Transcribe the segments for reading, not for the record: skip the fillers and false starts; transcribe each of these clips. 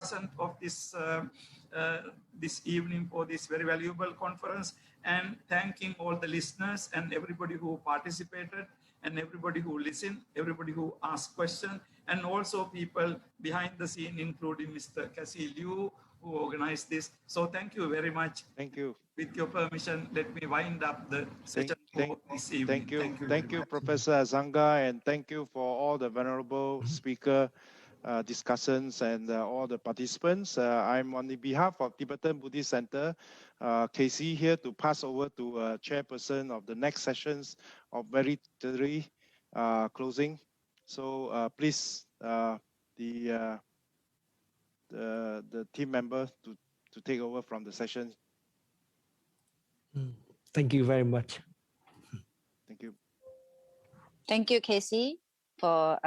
present of this evening for this very valuable conference, and thanking all the listeners and everybody who participated and everybody who listened, everybody who asked questions, and also people behind the scene, including Mr. Cassie Liu, who organized this. So thank you very much. Thank you. With your permission, let me wind up the session for this evening. Thank you, Professor Azanga, and thank you for all the venerable speaker discussants and all the participants. I'm on the behalf of Tibetan Buddhist Center, Casey, here to pass over to chairperson of the next sessions of Valedictory closing. So please, the team member to take over from the session. Thank you very much. Thank you. Thank you, Casey, for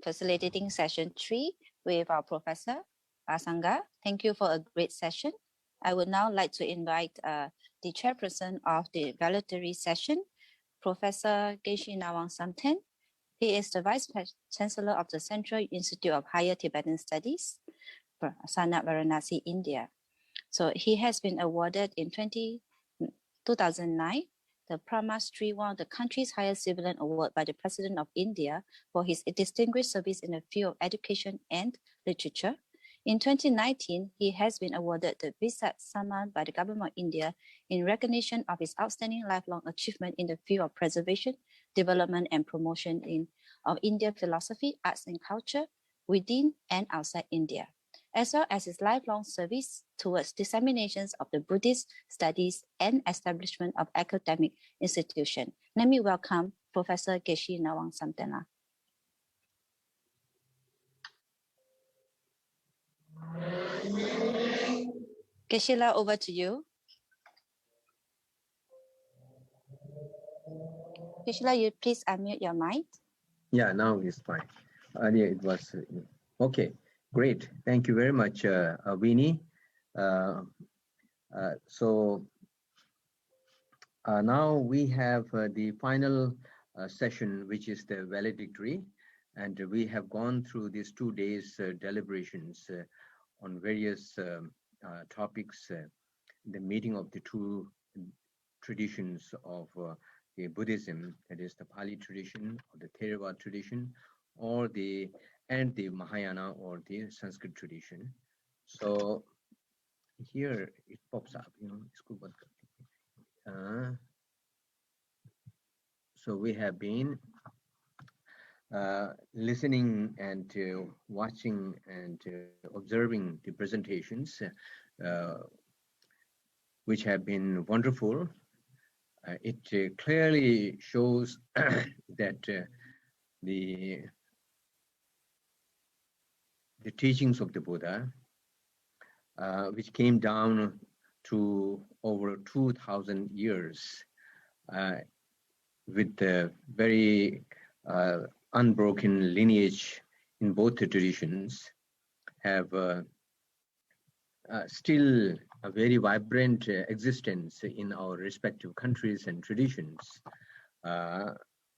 facilitating session 3 with our Professor Azanga. Thank you for a great session. I would now like to invite the chairperson of the valedictory session, Professor Geshe Nawang Samten. He is the Vice Chancellor of the Central Institute of Higher Tibetan Studies, Sanat, Varanasi, India. So he has been awarded in 2009 the Prajna Shri, one of the country's highest civilian award by the President of India for his distinguished service in the field of education and literature. In 2019, he has been awarded the Visat Samman by the Government of India in recognition of his outstanding lifelong achievement in the field of preservation, development, and promotion of Indian philosophy, arts, and culture within and outside India, as well as his lifelong service towards disseminations of the Buddhist studies and establishment of academic institutions. Let me welcome Professor Geshe Nawang Samten. Geshe-la, over to you. Geshe-la, you please unmute your mic. Yeah, now it's fine. Earlier it was okay. Great, thank you very much, Winnie. Now we have the final session, which is the valedictory, and we have gone through these 2 days deliberations on various topics, the meeting of the two traditions of the Buddhism, that is the Pali tradition or the Theravada tradition, or the Mahayana or the Sanskrit tradition. So here it pops up, so we have been listening and watching and observing the presentations, which have been wonderful. It clearly shows that the teachings of the Buddha, which came down to over 2,000 years, with a very unbroken lineage in both the traditions, have still a very vibrant existence in our respective countries and traditions,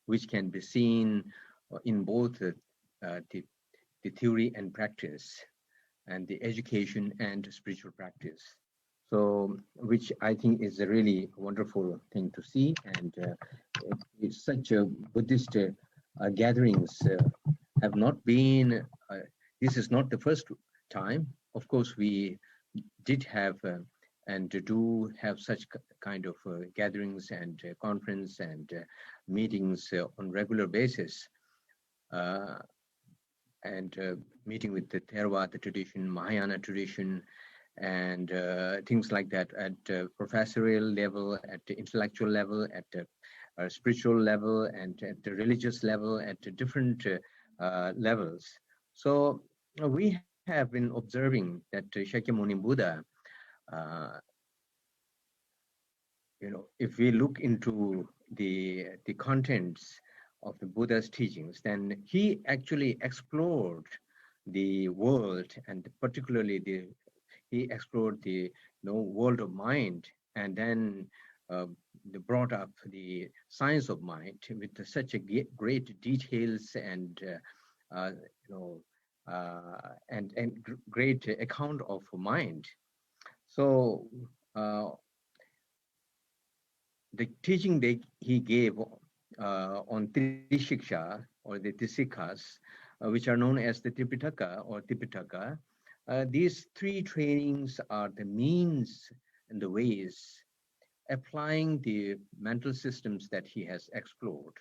which can be seen in both the theory and practice, and the education and spiritual practice. So, which I think is a really wonderful thing to see, and it's such a Buddhist gatherings have not been, this is not the first time. Of course, we did have and do have such kind of gatherings and conference and meetings on regular basis, and meeting with the Theravada tradition, Mahayana tradition, and things like that at professorial level, at the intellectual level, at the spiritual level, and at the religious level, at the different levels. So we have been observing that Shakyamuni Buddha, if we look into the contents of the Buddha's teachings, then he actually explored the world, and particularly he explored the world of mind, and then brought up the science of mind with such a great details and great account of mind. So the teaching that he gave on Trishiksha or the Tisikkha's, which are known as the Tripitaka or Tipitaka, these three trainings are the means and the ways applying the mental systems that he has explored,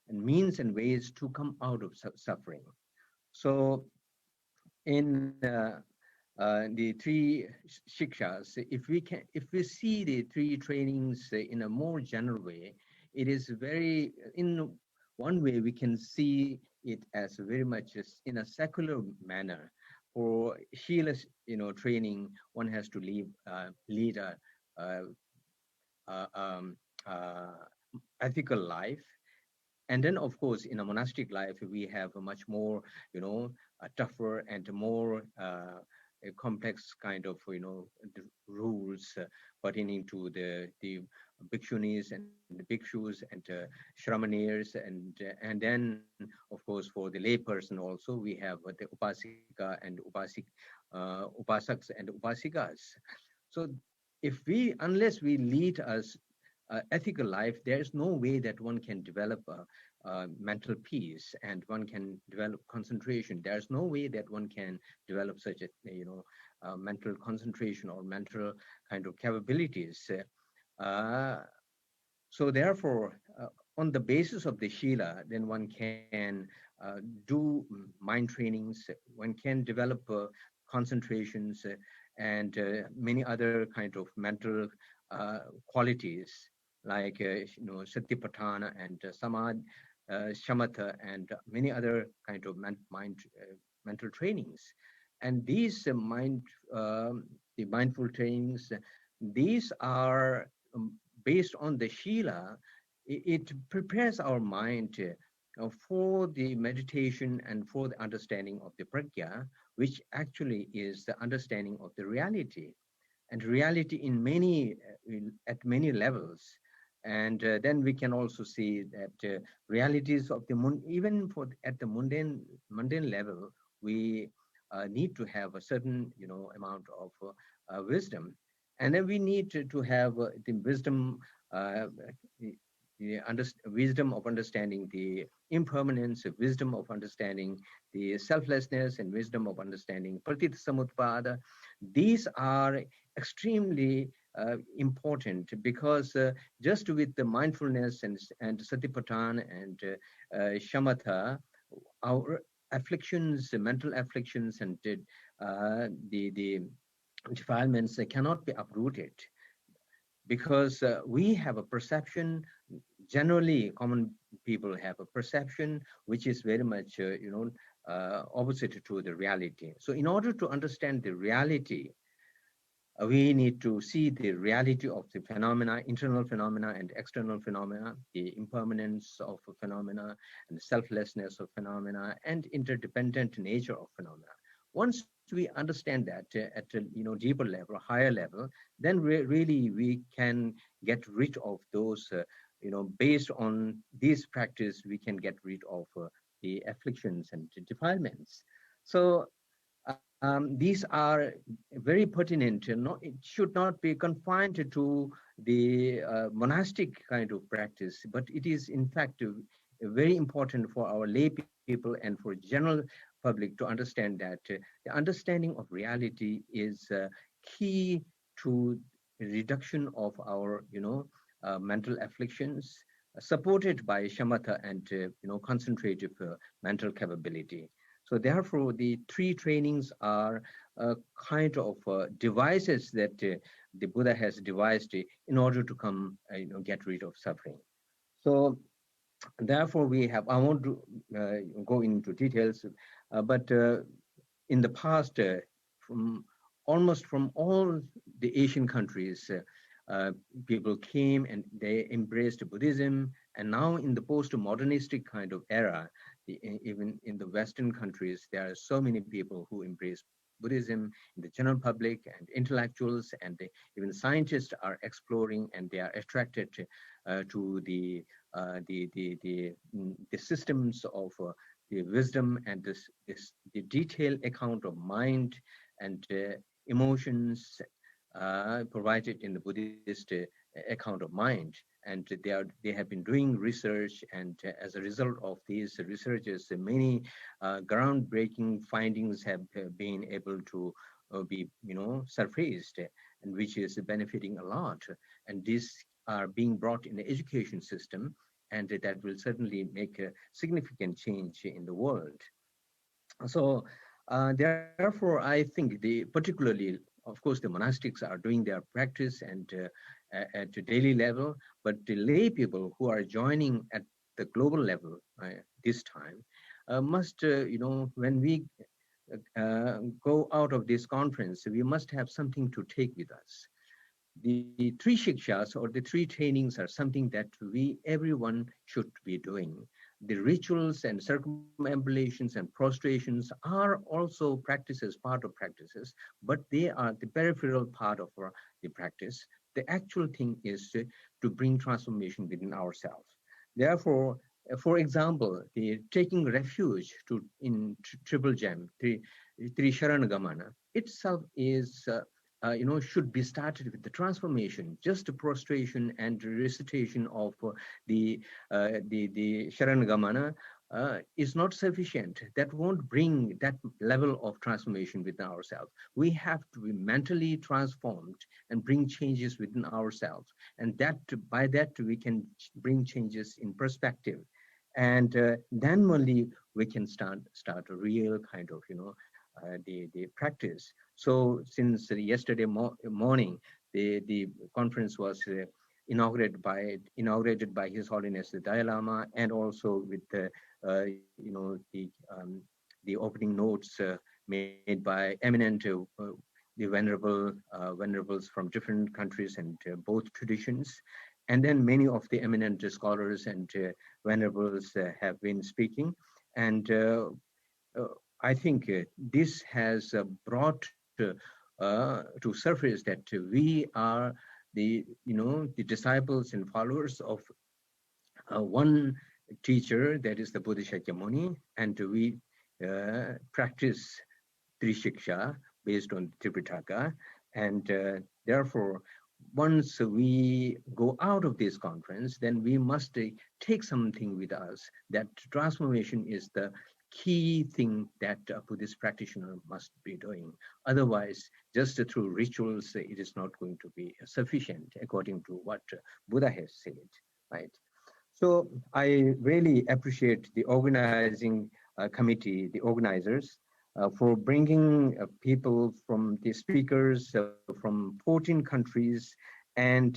and means and ways to come out of suffering. So in the three shikshas, if we see the three trainings in a more general way, it is very, in one way we can see it as very much in a secular manner. For Shila, training, one has to lead a ethical life. And then, of course, in a monastic life, we have a much more, tougher and more a complex kind of, the rules pertaining to the bhikshunis and the bhikshus and shramaneers, and then, of course, for the layperson also, we have the upasika and upasaks and upasikas. So, unless we lead us ethical life, there is no way that one can develop mental peace and one can develop concentration. There's no way that one can develop such a mental concentration or mental kind of capabilities. So therefore, on the basis of the Shila, then one can do mind trainings, one can develop concentrations and many other kind of mental qualities like Satipatthana and Samad, Shamatha, and many other kind of mental trainings. And these the mindful trainings, these are based on the Shila. It prepares our mind for the meditation and for the understanding of the Prajna, which actually is the understanding of the reality, and reality at many levels. And then we can also see that realities of the even at the mundane level, we need to have a certain amount of wisdom, and then we need to have the wisdom. Wisdom of understanding the impermanence, wisdom of understanding the selflessness, and wisdom of understanding pratitha samutpada. These are extremely important, because just with the mindfulness and satipatthana and shamatha, our afflictions, the mental afflictions, and the defilements cannot be uprooted, because we have a perception. Generally, common people have a perception which is very much, opposite to the reality. So in order to understand the reality, we need to see the reality of the phenomena, internal phenomena and external phenomena, the impermanence of phenomena and the selflessness of phenomena and interdependent nature of phenomena. Once we understand that at a deeper level, higher level, then really we can get rid of those, based on this practice, we can get rid of the afflictions and defilements. So these are very pertinent. It should not be confined to the monastic kind of practice, but it is in fact very important for our lay people and for general public to understand that the understanding of reality is key to reduction of our mental afflictions, supported by shamatha and concentrative mental capability. So therefore, the three trainings are kind of devices that the Buddha has devised in order to come, get rid of suffering. So therefore, I won't go into details, but in the past, almost from all the Asian countries, people came and they embraced Buddhism. And now in the post-modernistic kind of era, even in the Western countries, there are so many people who embrace Buddhism in the general public, and intellectuals and even scientists are exploring, and they are attracted to the systems of the wisdom and the detailed account of mind and emotions provided in the Buddhist account of mind. And they have been doing research, and as a result of these researches, many groundbreaking findings have been able to be surfaced, and which is benefiting a lot. And these are being brought in the education system, and that will certainly make a significant change in the world. So therefore, I think particularly, of course, the monastics are doing their practice and at a daily level, but the lay people who are joining at the global level this time must, when we go out of this conference, we must have something to take with us. The three shikshas, or the three trainings, are something that everyone should be doing. The rituals and circumambulations and prostrations are also practices, part of practices, but they are the peripheral part of the practice. The actual thing is to bring transformation within ourselves. Therefore, for example, the taking refuge in triple gem, Trisharangamana, itself is should be started with the transformation. Just the prostration and recitation of the Sharangamana is not sufficient. That won't bring that level of transformation within ourselves. We have to be mentally transformed and bring changes within ourselves, and by that we can bring changes in perspective, and then only we can start a real kind of the practice. So since yesterday morning, the conference was inaugurated by His Holiness the Dalai Lama, and also with the opening notes made by eminent the venerables from different countries and both traditions. And then many of the eminent scholars and venerables have been speaking, and I think this has brought to surface that we are the disciples and followers of one teacher, that is the Buddha Shakyamuni, and we practice Trishiksha based on Tripitaka, and therefore once we go out of this conference, then we must take something with us. That transformation is the key thing that a Buddhist practitioner must be doing. Otherwise, just through rituals, it is not going to be sufficient, according to what Buddha has said, right? So I really appreciate the organizing committee, the organizers, for bringing people from the speakers from 14 countries, and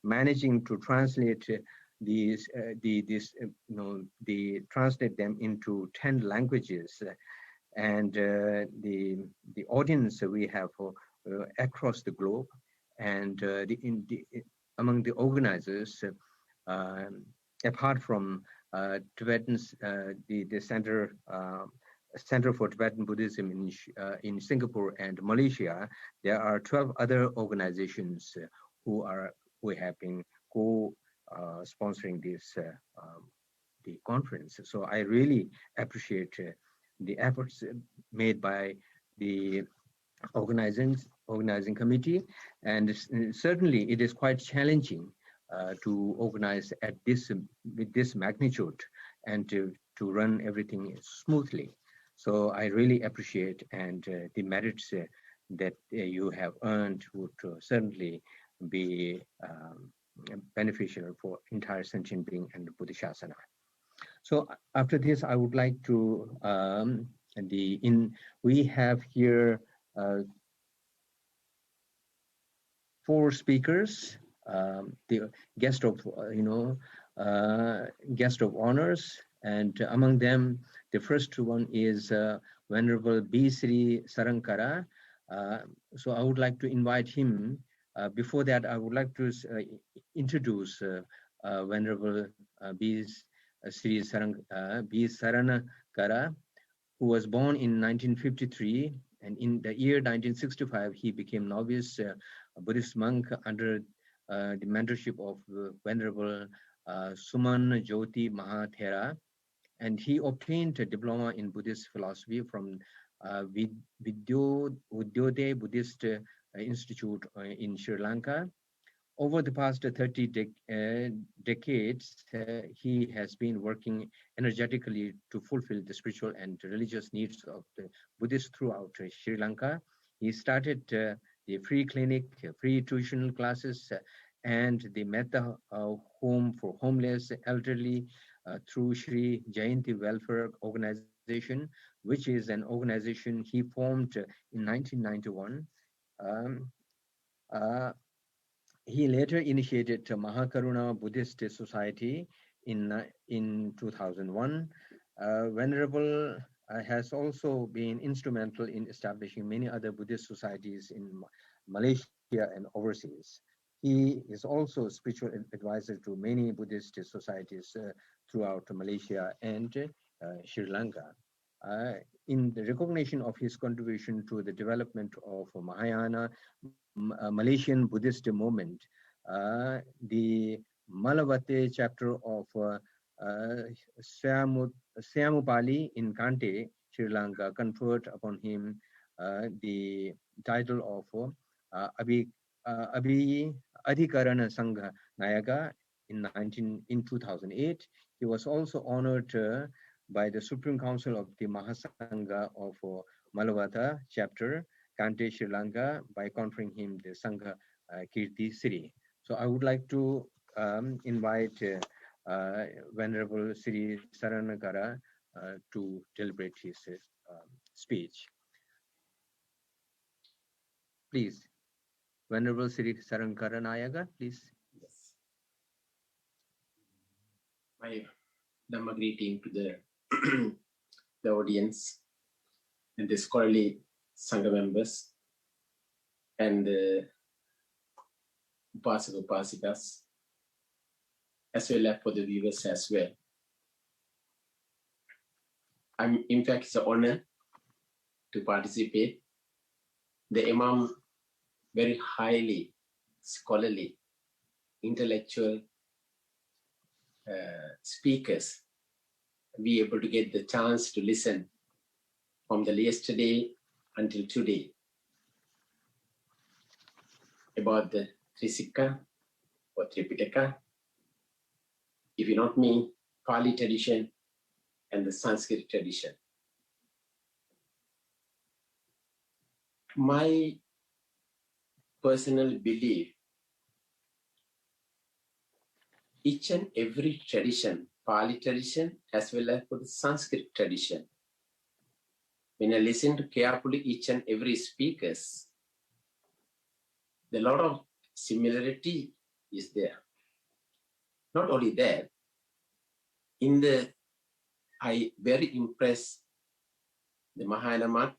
managing to translate translate them into 10 languages, and the audience we have across the globe, and among the organizers, apart from Tibetans, the Center for Tibetan Buddhism in Singapore and Malaysia, there are 12 other organizations who have been sponsoring this the conference. So I really appreciate the efforts made by the organizing committee, and certainly it is quite challenging to organize with this magnitude, and to run everything smoothly. So I really appreciate, and the merits that you have earned would certainly be beneficial for entire sentient being and Bodhisattva. So after this, I would like to we have here 4 speakers, the guest of guest of honors, and among them, the first one is Venerable B. Sri Sarankara. So I would like to invite him. Before that, I would like to introduce Venerable B. Sri Sarankara, who was born in 1953, and in the year 1965, he became novice Buddhist monk under the mentorship of Venerable Suman Jyoti Mahathera. and he obtained a diploma in Buddhist philosophy from Vidyodaya Buddhist Institute in Sri Lanka. Over the past 30 decades, he has been working energetically to fulfill the spiritual and religious needs of the Buddhists throughout Sri Lanka. He started the free clinic, free tuition classes, and the Metta home for homeless elderly through Sri Jayanti Welfare Organization, which is an organization he formed in 1991. He later initiated Mahakaruna Buddhist Society in 2001. Venerable has also been instrumental in establishing many other Buddhist societies in Malaysia and overseas. He is also a spiritual advisor to many Buddhist societies throughout Malaysia and Sri Lanka. In the recognition of his contribution to the development of Mahayana Malaysian Buddhist movement, the Malawate chapter of Pali in Kante, Sri Lanka, conferred upon him the title of Adhikarana Sangha Nayaka in 2008. He was also honored by the Supreme Council of the Mahasangha of Malawata chapter, Kante, Sri Lanka, by conferring him the Sangha Kirti Sri. So I would like to invite Venerable Sri Saranagara to deliberate his speech. Please, Venerable Sri Saranagara Nayaga, please. Yes. My Dhamma greeting to the the audience and the scholarly Sangha members and Upasaka Upasikas, as well as for the viewers as well. In fact, it's an honor to participate. The Imam, very highly scholarly, intellectual speakers, be able to get the chance to listen from the yesterday until today about the Trishiksha or Tripitaka, if you not me, Pali tradition and the Sanskrit tradition. My personal belief, each and every tradition, Pali tradition as well as for the Sanskrit tradition, when I listen to carefully each and every speakers, a lot of similarity is there. Not only that, I very impressed the Mahayana monk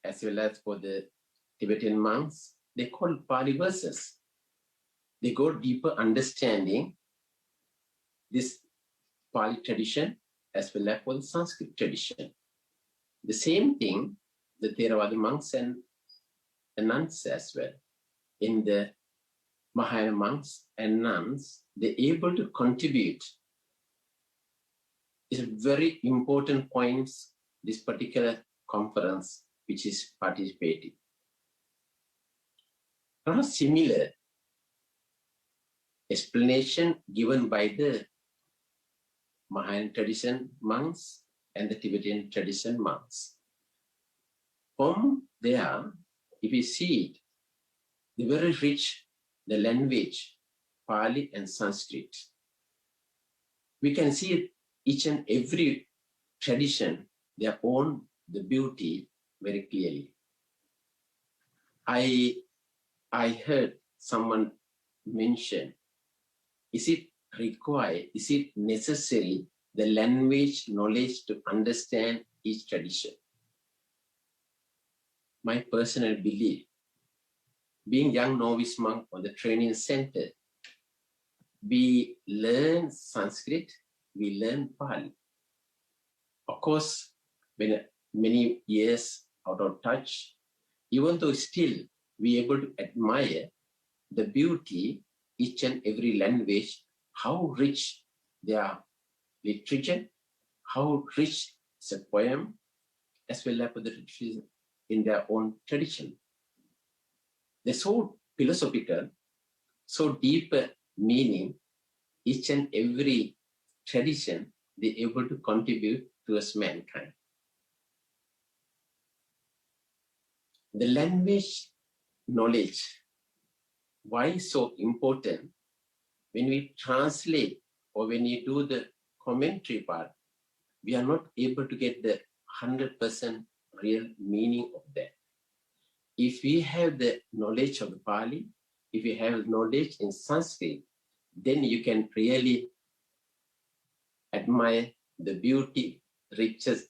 as well as for the Tibetan monks. They call Pali verses. They go deeper understanding this Pali tradition as well as for the Sanskrit tradition. The same thing, the Theravada monks and the nuns as well. In the Mahayana monks and nuns, they're able to contribute. It's a very important point, this particular conference which is participating. Not a similar explanation given by the Mahayana tradition monks and the Tibetan tradition monks. From there, if you see it, they're very rich, the language, Pali and Sanskrit. We can see each and every tradition, their own, the beauty very clearly. I heard someone mention, is it required, is it necessary, the language knowledge to understand each tradition? My personal belief, being young novice monk on the training center, we learn Sanskrit, we learn Pali. Of course, when many years out of touch, even though still we able to admire the beauty, each and every language, how rich their literature, how rich is a poem, as well as for the tradition in their own tradition. They're so philosophical, so deep meaning, each and every tradition, they're able to contribute towards mankind. The language knowledge, why so important? When we translate or when you do the commentary part, we are not able to get the 100% real meaning of that. If we have the knowledge of the Pali, if you have knowledge in Sanskrit, then you can really admire the beauty, richness,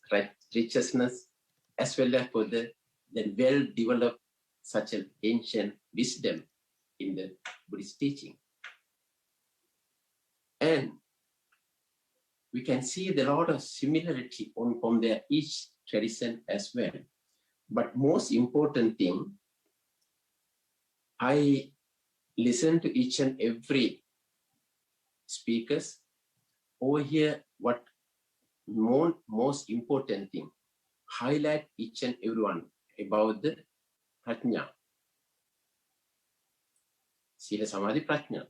as well as for the well-developed such an ancient wisdom in the Buddhist teaching. And we can see there are a lot of similarity from their each tradition as well. But most important thing, I listen to each and every speakers over here. What most important thing, highlight each and everyone about the Prajna, Sila Samadhi Prajna.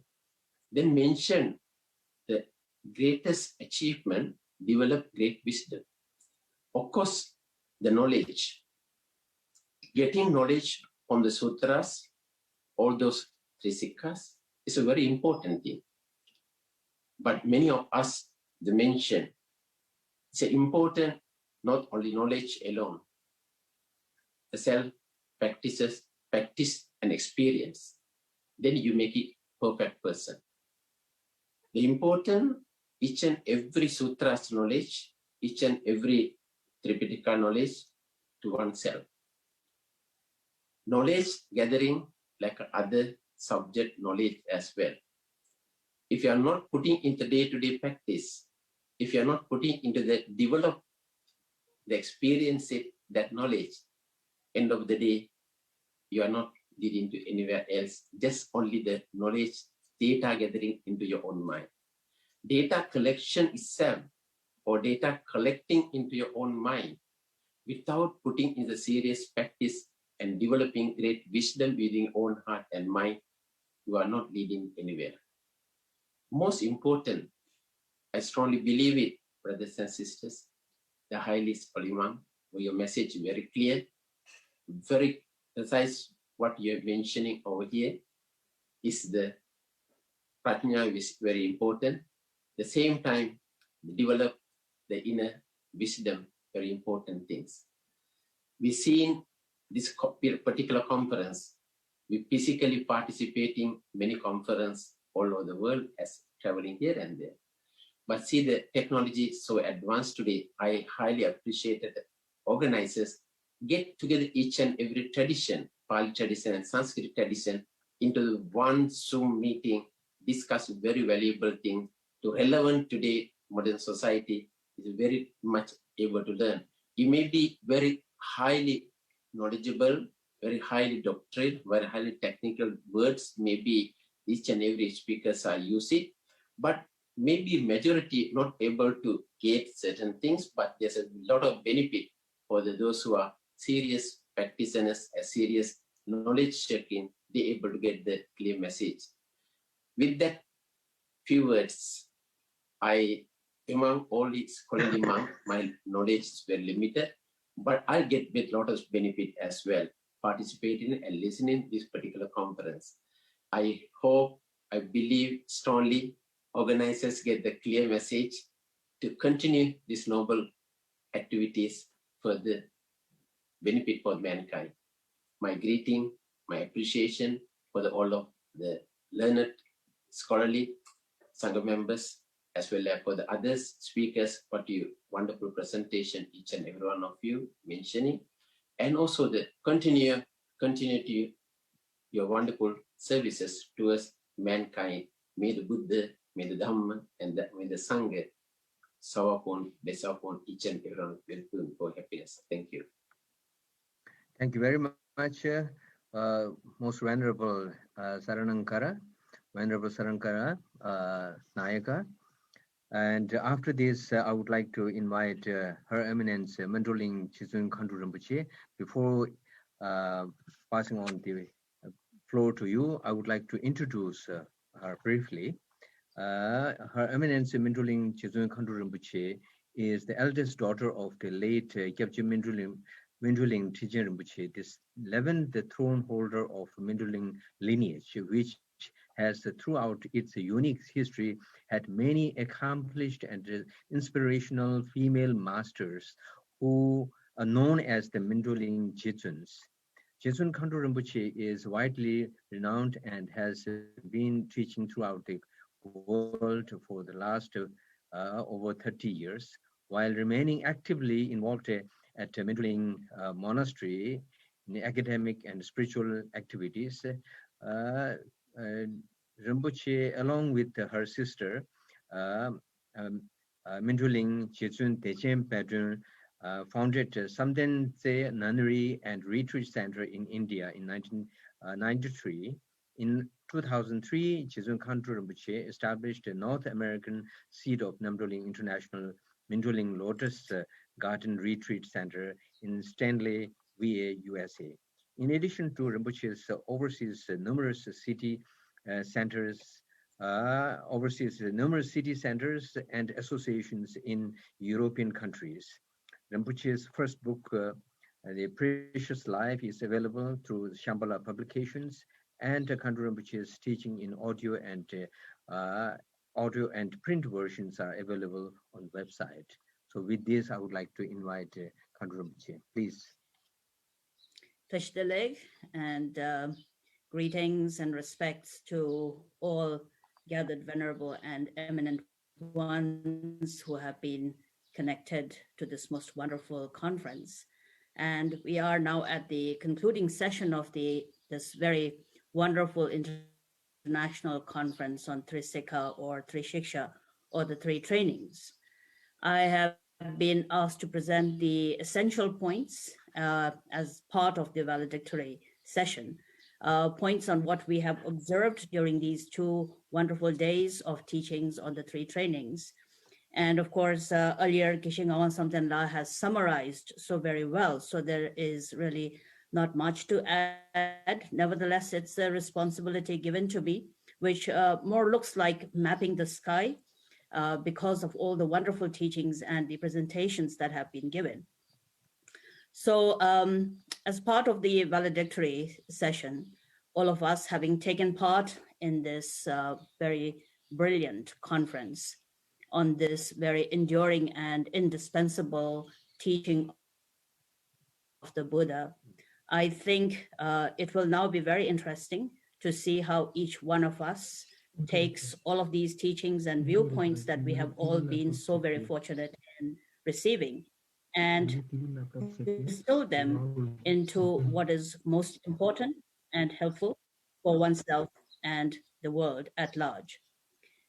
Then mention the greatest achievement, develop great wisdom. Of course, the knowledge, getting knowledge from the sutras, all those Trishiksha's is a very important thing. But many of us, the mention, it's important not only knowledge alone, the self-practice and experience. Then you make it perfect person. The important, each and every sutra's knowledge, each and every Tripitaka knowledge to oneself. Knowledge gathering like other subject knowledge as well. If you are not putting into day-to-day practice, if you are not putting into the develop the experience it, that knowledge, end of the day, you are not leading to anywhere else, just only the knowledge, data gathering into your own mind. Data collection itself, or data collecting into your own mind, without putting in the serious practice and developing great wisdom within your own heart and mind, you are not leading anywhere. Most important, I strongly believe it, brothers and sisters, the highest Polyman, where your message is very clear, very precise. What you're mentioning over here is the Prajna, which is very important. At the same time, develop the inner wisdom, very important things. We've seen this particular conference, we physically participating many conferences all over the world as traveling here and there. But see, the technology is so advanced today. I highly appreciate that organizers get together each and every tradition, Pali tradition and Sanskrit tradition, into one Zoom meeting, discuss very valuable things to relevant today modern society is very much able to learn. You may be very highly knowledgeable, very highly doctrine, very highly technical words, maybe each and every speakers are using, but maybe majority not able to get certain things, but there's a lot of benefit for those who are serious practitioners, a serious knowledge checking, they're able to get the clear message. With that few words, among all these scholarly monks, my knowledge is very limited, but I get a lot of benefit as well, participating and listening to this particular conference. I hope, I believe strongly, organizers get the clear message to continue these noble activities for the benefit for mankind. My greeting, my appreciation for all of the learned, scholarly Sangha members, as well as for the other speakers, what you wonderful presentation, each and every one of you mentioning, and also the continue to your wonderful services towards mankind. May the Buddha, may the Dhamma, and may the Sangha shower upon, bless upon each and every one for happiness. Thank you. Thank you very much, most venerable Saranankara, Nayaka. And after this, I would like to invite Her Eminence Mandolin Chizun Khandu Rinpoche. Before passing on the floor to you, I would like to introduce her briefly. Her Eminence Mandolin Chizun Khandu Rinpoche is the eldest daughter of the late Gyabje Mandolin Trijin Rinpoche, the 11th throne holder of Mandolin lineage, which has throughout its unique history had many accomplished and inspirational female masters who are known as the Mandolin Jizuns. Jizun Khandu Rinpoche is widely renowned and has been teaching throughout the world for the last over 30 years, while remaining actively involved at Mandolin Monastery in academic and spiritual activities. Rinpoche, along with her sister, Mandolin Jizun Dechen Padun, founded Samden Tse Nunnery and Retreat Center in India in 1993. In 2003, Jizun Khandu Rinpoche established a North American seat of Mandolin International Mandolin Lotus Garden Retreat Center in Stanley, VA, USA. In addition to Rinpoche's overseas numerous city centers and associations in European countries. Rinpoche's first book, The Precious Life, is available through Shambhala Publications, and Khandu Rinpoche's teaching in audio and print versions are available on website. So with this, I would like to invite Khandu Rinpoche, please. Tashdaleg, and greetings and respects to all gathered venerable and eminent ones who have been connected to this most wonderful conference. And we are now at the concluding session of this very wonderful international conference on Tisikkha or Trishiksha, or the three trainings. I have been asked to present the essential points as part of the valedictory session, points on what we have observed during these 2 wonderful days of teachings on the three trainings. And of course, earlier, Kishing Awan Samten La has summarized so very well. So there is really not much to add. Nevertheless, it's a responsibility given to me, which more looks like mapping the sky because of all the wonderful teachings and the presentations that have been given. So as part of the valedictory session, all of us having taken part in this very brilliant conference on this very enduring and indispensable teaching of the Buddha, I think it will now be very interesting to see how each one of us takes all of these teachings and viewpoints that we have all been so very fortunate in receiving and distill them into what is most important and helpful for oneself and the world at large.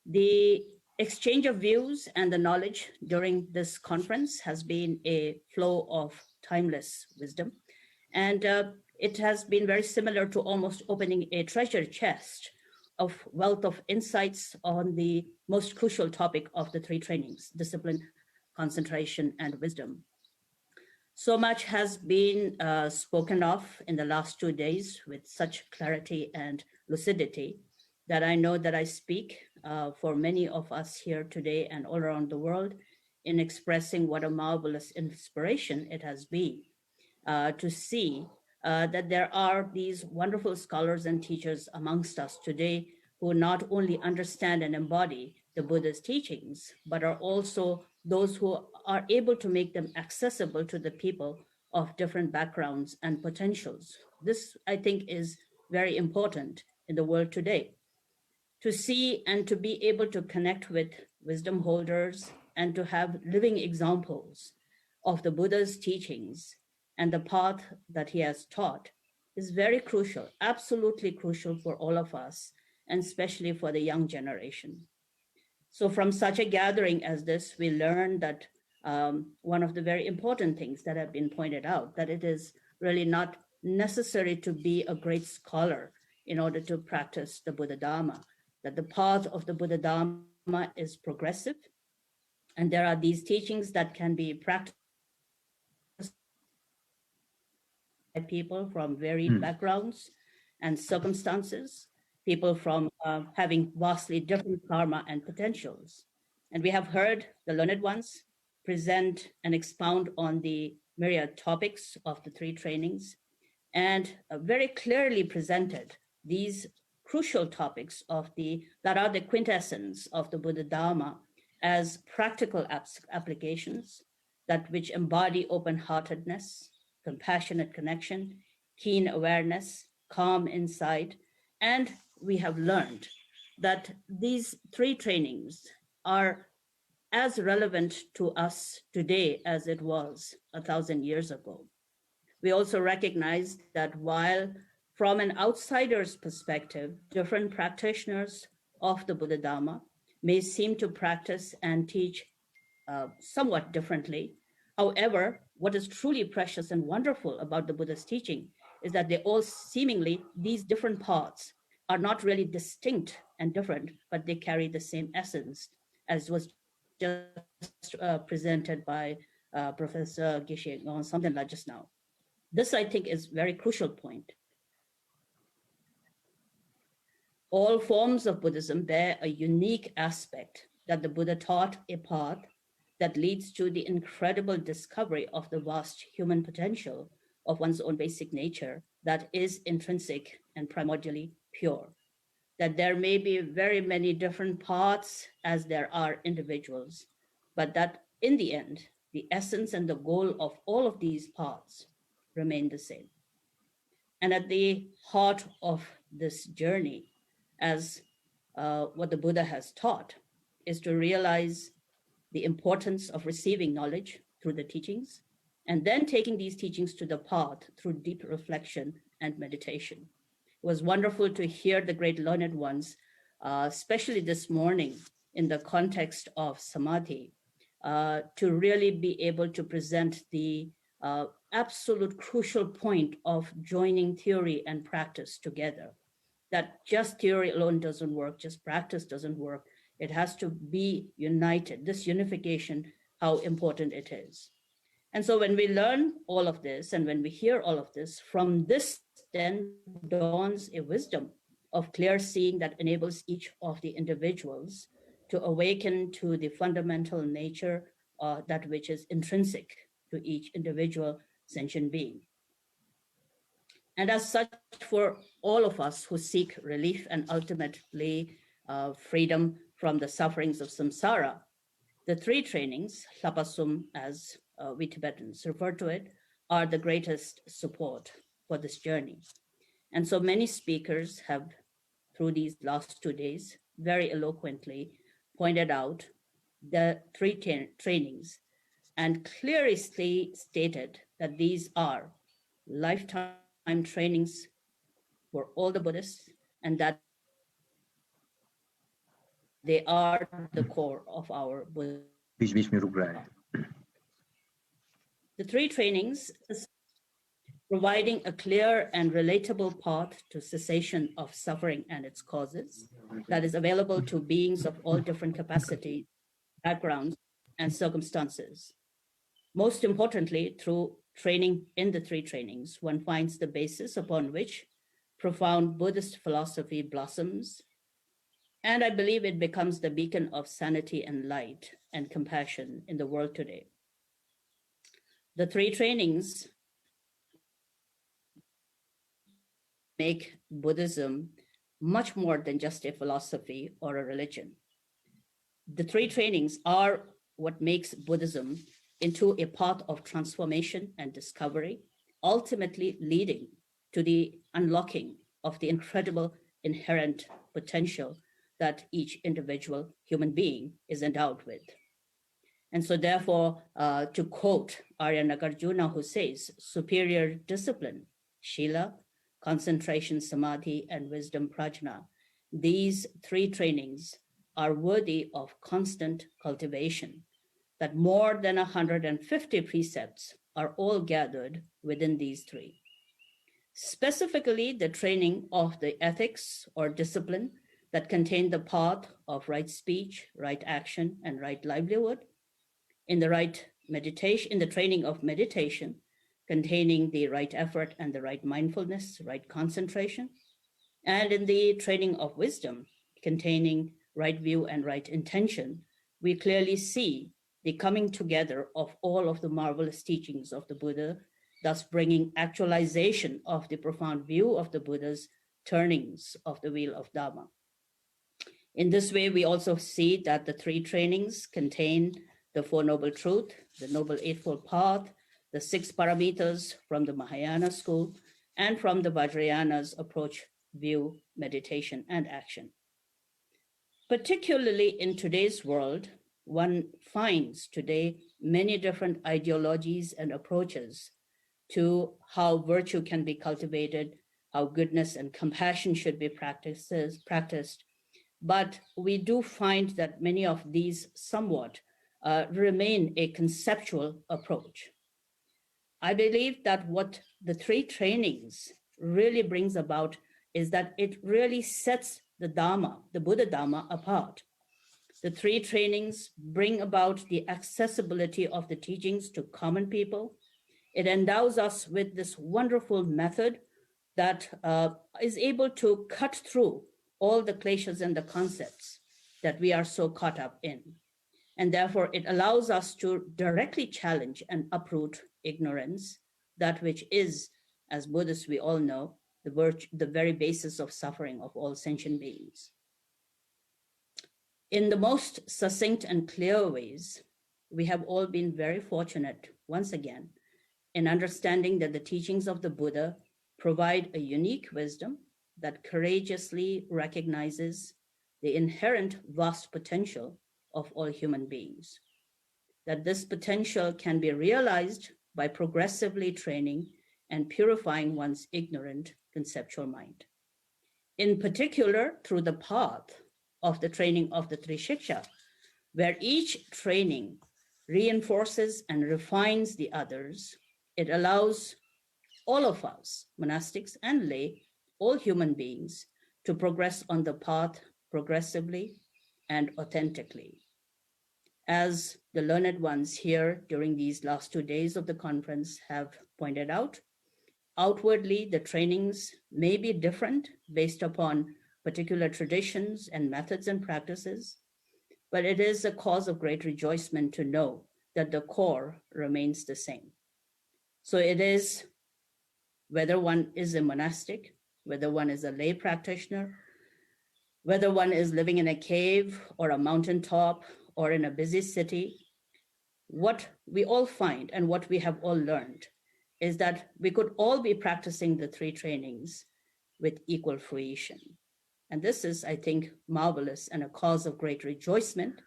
The exchange of views and the knowledge during this conference has been a flow of timeless wisdom. And it has been very similar to almost opening a treasure chest of wealth of insights on the most crucial topic of the three trainings: discipline, concentration, and wisdom. So much has been spoken of in the last 2 days with such clarity and lucidity that I know that I speak for many of us here today and all around the world in expressing what a marvelous inspiration it has been to see that there are these wonderful scholars and teachers amongst us today who not only understand and embody the Buddha's teachings, but are also those who are able to make them accessible to the people of different backgrounds and potentials. This, I think, is very important in the world today, to see and to be able to connect with wisdom holders and to have living examples of the Buddha's teachings and the path that he has taught is very crucial, absolutely crucial for all of us, and especially for the young generation. So from such a gathering as this, we learn that one of the very important things that have been pointed out, that it is really not necessary to be a great scholar in order to practice the Buddha Dharma, that the path of the Buddha Dharma is progressive, And there are these teachings that can be practiced by people from varied backgrounds and circumstances, people from having vastly different karma and potentials. And we have heard the learned ones present and expound on the myriad topics of the three trainings, and very clearly presented these crucial topics that are the quintessence of the Buddha Dharma as practical applications that which embody open-heartedness, compassionate connection, keen awareness, calm insight. And we have learned that these three trainings are as relevant to us today as it was 1,000 years ago. We also recognize that while from an outsider's perspective, different practitioners of the Buddha Dharma may seem to practice and teach somewhat differently. However, what is truly precious and wonderful about the Buddha's teaching is that they all seemingly, these different parts are not really distinct and different, but they carry the same essence, as was just presented by Professor Geshe Samdinla just now. This, I think, is a very crucial point. All forms of Buddhism bear a unique aspect that the Buddha taught a path that leads to the incredible discovery of the vast human potential of one's own basic nature that is intrinsic and primordially pure. That there may be very many different paths as there are individuals, but that in the end, the essence and the goal of all of these paths remain the same. And at the heart of this journey, as what the Buddha has taught, is to realize the importance of receiving knowledge through the teachings, and then taking these teachings to the path through deep reflection and meditation. It was wonderful to hear the great learned ones, especially this morning in the context of samadhi, to really be able to present the absolute crucial point of joining theory and practice together. That just theory alone doesn't work, just practice doesn't work. It has to be united, this unification, how important it is. And so when we learn all of this and when we hear all of this, from this then dawns a wisdom of clear seeing that enables each of the individuals to awaken to the fundamental nature that which is intrinsic to each individual sentient being. And as such, for all of us who seek relief and ultimately freedom from the sufferings of samsara, the three trainings, Lapasum as we Tibetans refer to it, are the greatest support for this journey. And so many speakers have, through these last 2 days, very eloquently pointed out the three trainings and clearly stated that these are lifetime trainings for all the Buddhists, and that they are the core of our Buddhism. The three trainings providing a clear and relatable path to cessation of suffering and its causes that is available to beings of all different capacities, backgrounds, and circumstances. Most importantly, through training in the three trainings, one finds the basis upon which profound Buddhist philosophy blossoms, and I believe it becomes the beacon of sanity and light and compassion in the world today. The three trainings make Buddhism much more than just a philosophy or a religion. The three trainings are what makes Buddhism into a path of transformation and discovery, ultimately leading to the unlocking of the incredible inherent potential that each individual human being is endowed with. And so therefore, to quote Arya Nagarjuna, who says, superior discipline, Shila, concentration, Samadhi, and wisdom, Prajna, these three trainings are worthy of constant cultivation, that more than 150 precepts are all gathered within these three. Specifically, the training of the ethics or discipline that contain the path of right speech, right action, and right livelihood in the right meditation, in the training of meditation, containing the right effort and the right mindfulness, right concentration, and in the training of wisdom, containing right view and right intention, we clearly see the coming together of all of the marvelous teachings of the Buddha, thus bringing actualization of the profound view of the Buddha's turnings of the wheel of Dharma. In this way, we also see that the three trainings contain the Four Noble Truths, the Noble Eightfold Path, the six paramitas from the Mahayana school, and from the Vajrayanas approach, view, meditation, and action. Particularly in today's world, one finds today many different ideologies and approaches to how virtue can be cultivated, how goodness and compassion should be practiced. But we do find that many of these somewhat remain a conceptual approach. I believe that what the three trainings really brings about is that it really sets the Dharma, the Buddha Dharma, apart. The three trainings bring about the accessibility of the teachings to common people. It endows us with this wonderful method that is able to cut through all the kleshas and the concepts that we are so caught up in. And therefore, it allows us to directly challenge and uproot ignorance, that which is, as Buddhists we all know, the very basis of suffering of all sentient beings. In the most succinct and clear ways, we have all been very fortunate, once again, in understanding that the teachings of the Buddha provide a unique wisdom that courageously recognizes the inherent vast potential of all human beings, that this potential can be realized by progressively training and purifying one's ignorant conceptual mind. In particular, through the path of the training of the Trishiksha, where each training reinforces and refines the others, it allows all of us, monastics and lay, all human beings, to progress on the path progressively and authentically. As the learned ones here during these last 2 days of the conference have pointed out, outwardly the trainings may be different based upon particular traditions and methods and practices, but it is a cause of great rejoicement to know that the core remains the same. So it is, whether one is a monastic, whether one is a lay practitioner, whether one is living in a cave or a mountaintop or in a busy city, what we all find and what we have all learned is that we could all be practicing the three trainings with equal fruition. And this is, I think, marvelous and a cause of great rejoicement,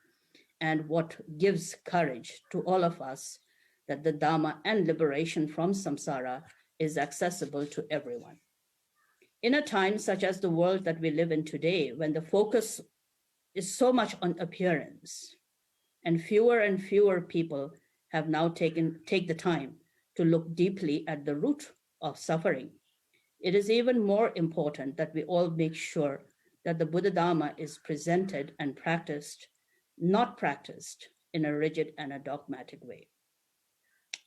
and what gives courage to all of us that the Dharma and liberation from samsara is accessible to everyone. In a time such as the world that we live in today, when the focus is so much on appearance, and fewer people have now take the time to look deeply at the root of suffering, it is even more important that we all make sure that the Buddha Dharma is presented and practiced, not practiced in a rigid and a dogmatic way.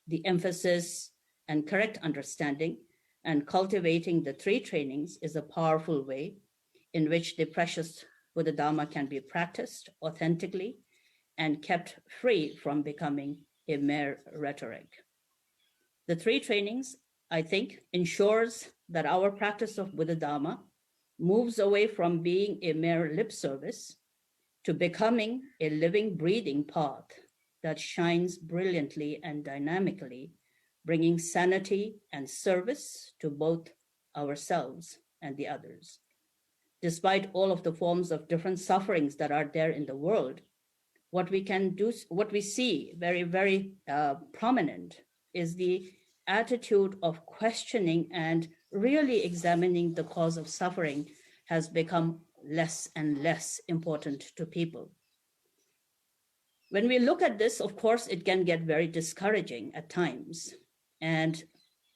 The emphasis and correct understanding and cultivating the three trainings is a powerful way in which the precious Buddha Dharma can be practiced authentically and kept free from becoming a mere rhetoric. The three trainings, I think, ensures that our practice of Buddha Dharma moves away from being a mere lip service to becoming a living, breathing path that shines brilliantly and dynamically, bringing sanity and service to both ourselves and the others. Despite all of the forms of different sufferings that are there in the world, what we see very, very prominent is the attitude of questioning and really examining the cause of suffering has become less and less important to people. When we look at this, of course, it can get very discouraging at times. And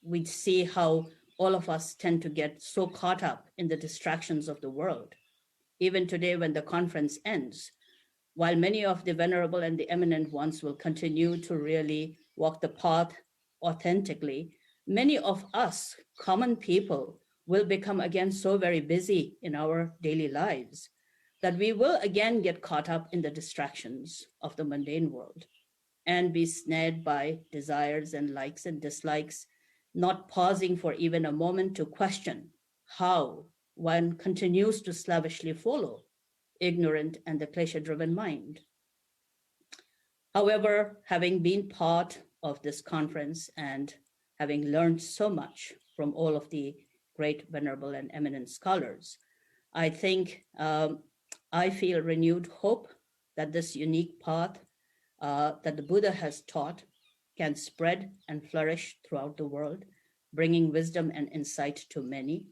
we see how all of us tend to get so caught up in the distractions of the world. Even today, when the conference ends, while many of the venerable and the eminent ones will continue to really walk the path authentically, many of us common people will become again so very busy in our daily lives that we will again get caught up in the distractions of the mundane world and be snared by desires and likes and dislikes, not pausing for even a moment to question how one continues to slavishly follow ignorant and the klesha-driven mind. However, having been part of this conference and having learned so much from all of the great, venerable, and eminent scholars, I think I feel renewed hope that this unique path that the Buddha has taught can spread and flourish throughout the world, bringing wisdom and insight to many.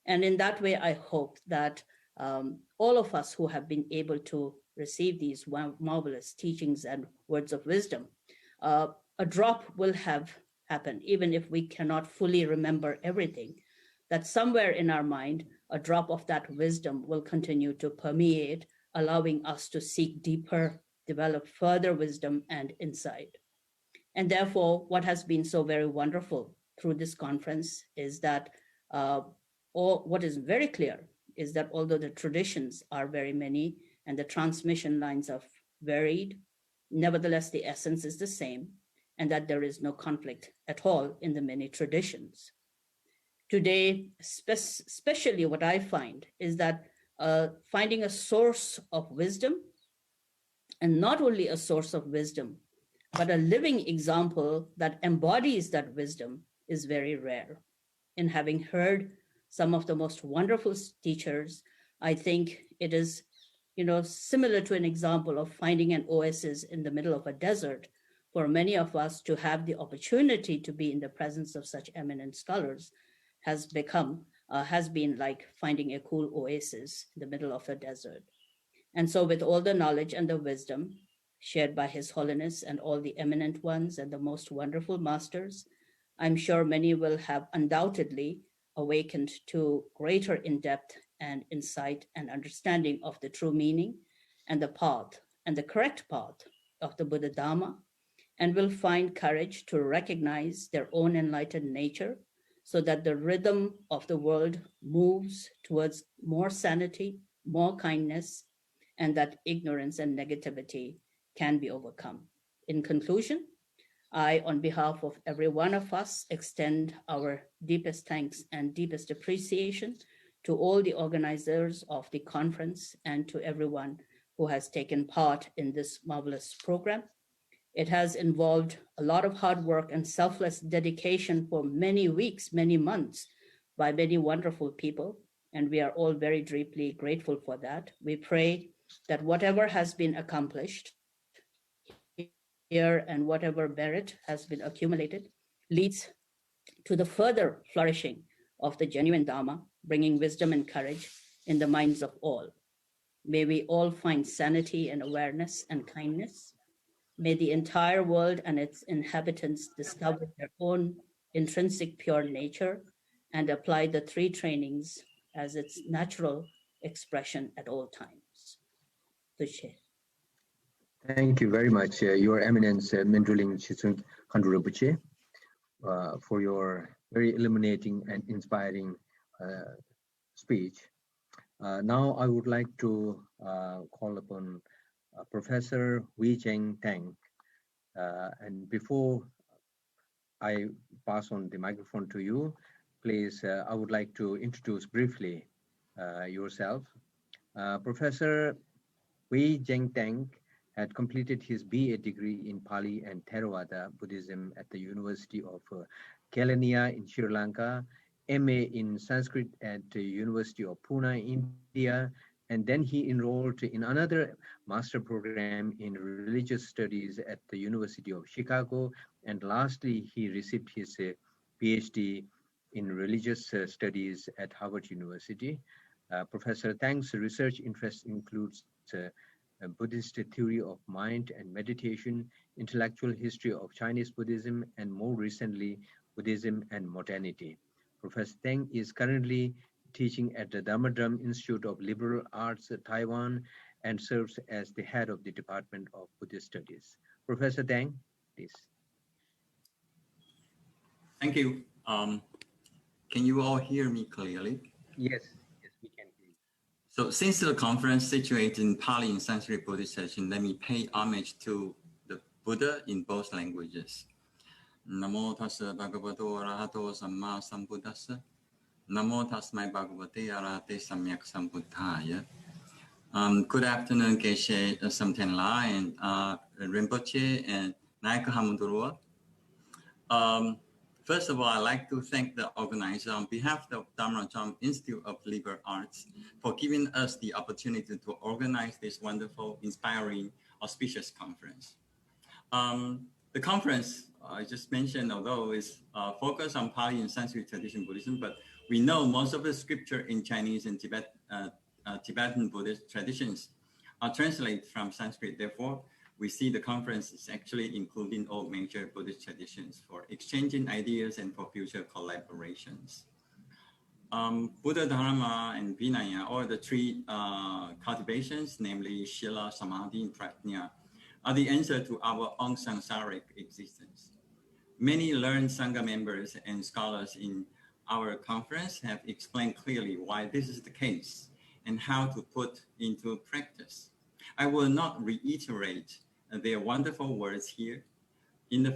And in that way, I hope that all of us who have been able to receive these marvelous teachings and words of wisdom, a drop will have happened, even if we cannot fully remember everything, that somewhere in our mind, a drop of that wisdom will continue to permeate, allowing us to seek deeper, develop further wisdom and insight. And therefore, what has been so very wonderful through this conference is that what is very clear is that although the traditions are very many and the transmission lines are varied, nevertheless, the essence is the same, and that there is no conflict at all in the many traditions. Today, especially what I find is that finding a source of wisdom, and not only a source of wisdom, but a living example that embodies that wisdom is very rare. In having heard some of the most wonderful teachers, I think it is, similar to an example of finding an oasis in the middle of a desert. For many of us to have the opportunity to be in the presence of such eminent scholars has been like finding a cool oasis in the middle of a desert. And so with all the knowledge and the wisdom shared by His Holiness and all the eminent ones and the most wonderful masters, I'm sure many will have undoubtedly awakened to greater in-depth and insight and understanding of the true meaning and the path and the correct path of the Buddha Dharma, and will find courage to recognize their own enlightened nature so that the rhythm of the world moves towards more sanity, more kindness, and that ignorance and negativity can be overcome. In conclusion, I, on behalf of every one of us, extend our deepest thanks and deepest appreciation to all the organizers of the conference and to everyone who has taken part in this marvelous program. It has involved a lot of hard work and selfless dedication for many weeks, many months by many wonderful people, and we are all very deeply grateful for that. We pray that whatever has been accomplished here and whatever merit has been accumulated leads to the further flourishing of the genuine Dharma, bringing wisdom and courage in the minds of all. May we all find sanity and awareness and kindness. May the entire world and its inhabitants discover their own intrinsic pure nature and apply the three trainings as its natural expression at all times. Tushe. Thank you very much, Your Eminence, Mindruling Chisung Khandru Rinpoche, for your very illuminating and inspiring speech. Now I would like to call upon Professor Wee Cheng Tang. And before I pass on the microphone to you, please, I would like to introduce briefly yourself. Professor Wee Cheng Tang had completed his BA degree in Pali and Theravada Buddhism at the University of Kelaniya in Sri Lanka, MA in Sanskrit at the University of Pune, India, and then he enrolled in another master program in religious studies at the University of Chicago, and lastly, he received his PhD in religious studies at Harvard University. Professor Tang's research interest includes Buddhist theory of mind and meditation, intellectual history of Chinese Buddhism, and more recently, Buddhism and modernity. Professor Tang is currently teaching at the Dharmadrum Institute of Liberal Arts, Taiwan, and serves as the head of the Department of Buddhist Studies. Professor Deng, please. Thank you. Can you all hear me clearly? Yes, yes, we can hear you. So since the conference situated in Pali and Sanskrit Buddhist tradition, let me pay homage to the Buddha in both languages. Namo tassa bhagavato arahato samma sambuddhassa. Namo tasmai bhagavate arahate samyak sambuddhaya. Good afternoon, Geshe Samtenla and Rinpoche and Naika Hamudurua. First of all, I'd like to thank the organizer on behalf of the Dharmajam Institute of Liberal Arts for giving us the opportunity to organize this wonderful, inspiring, auspicious conference. The conference I just mentioned, although is focused on Pali and Sanskrit tradition Buddhism, but we know most of the scripture in Chinese and Tibetan Buddhist traditions are translated from Sanskrit. Therefore, we see the conference is actually including all major Buddhist traditions for exchanging ideas and for future collaborations. Buddha, Dharma, and Vinaya, or the three cultivations, namely Shila, Samadhi, and Prajna, are the answer to our own samsaric existence. Many learned Sangha members and scholars in our conference have explained clearly why this is the case and how to put into practice. I will not reiterate their wonderful words here. In the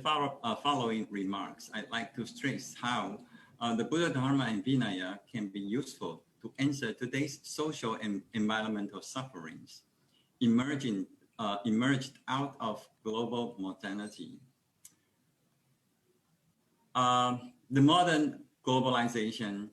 following remarks, I'd like to stress how the Buddha, Dharma, and Vinaya can be useful to answer today's social and environmental sufferings emerged out of global modernity. The modern globalization,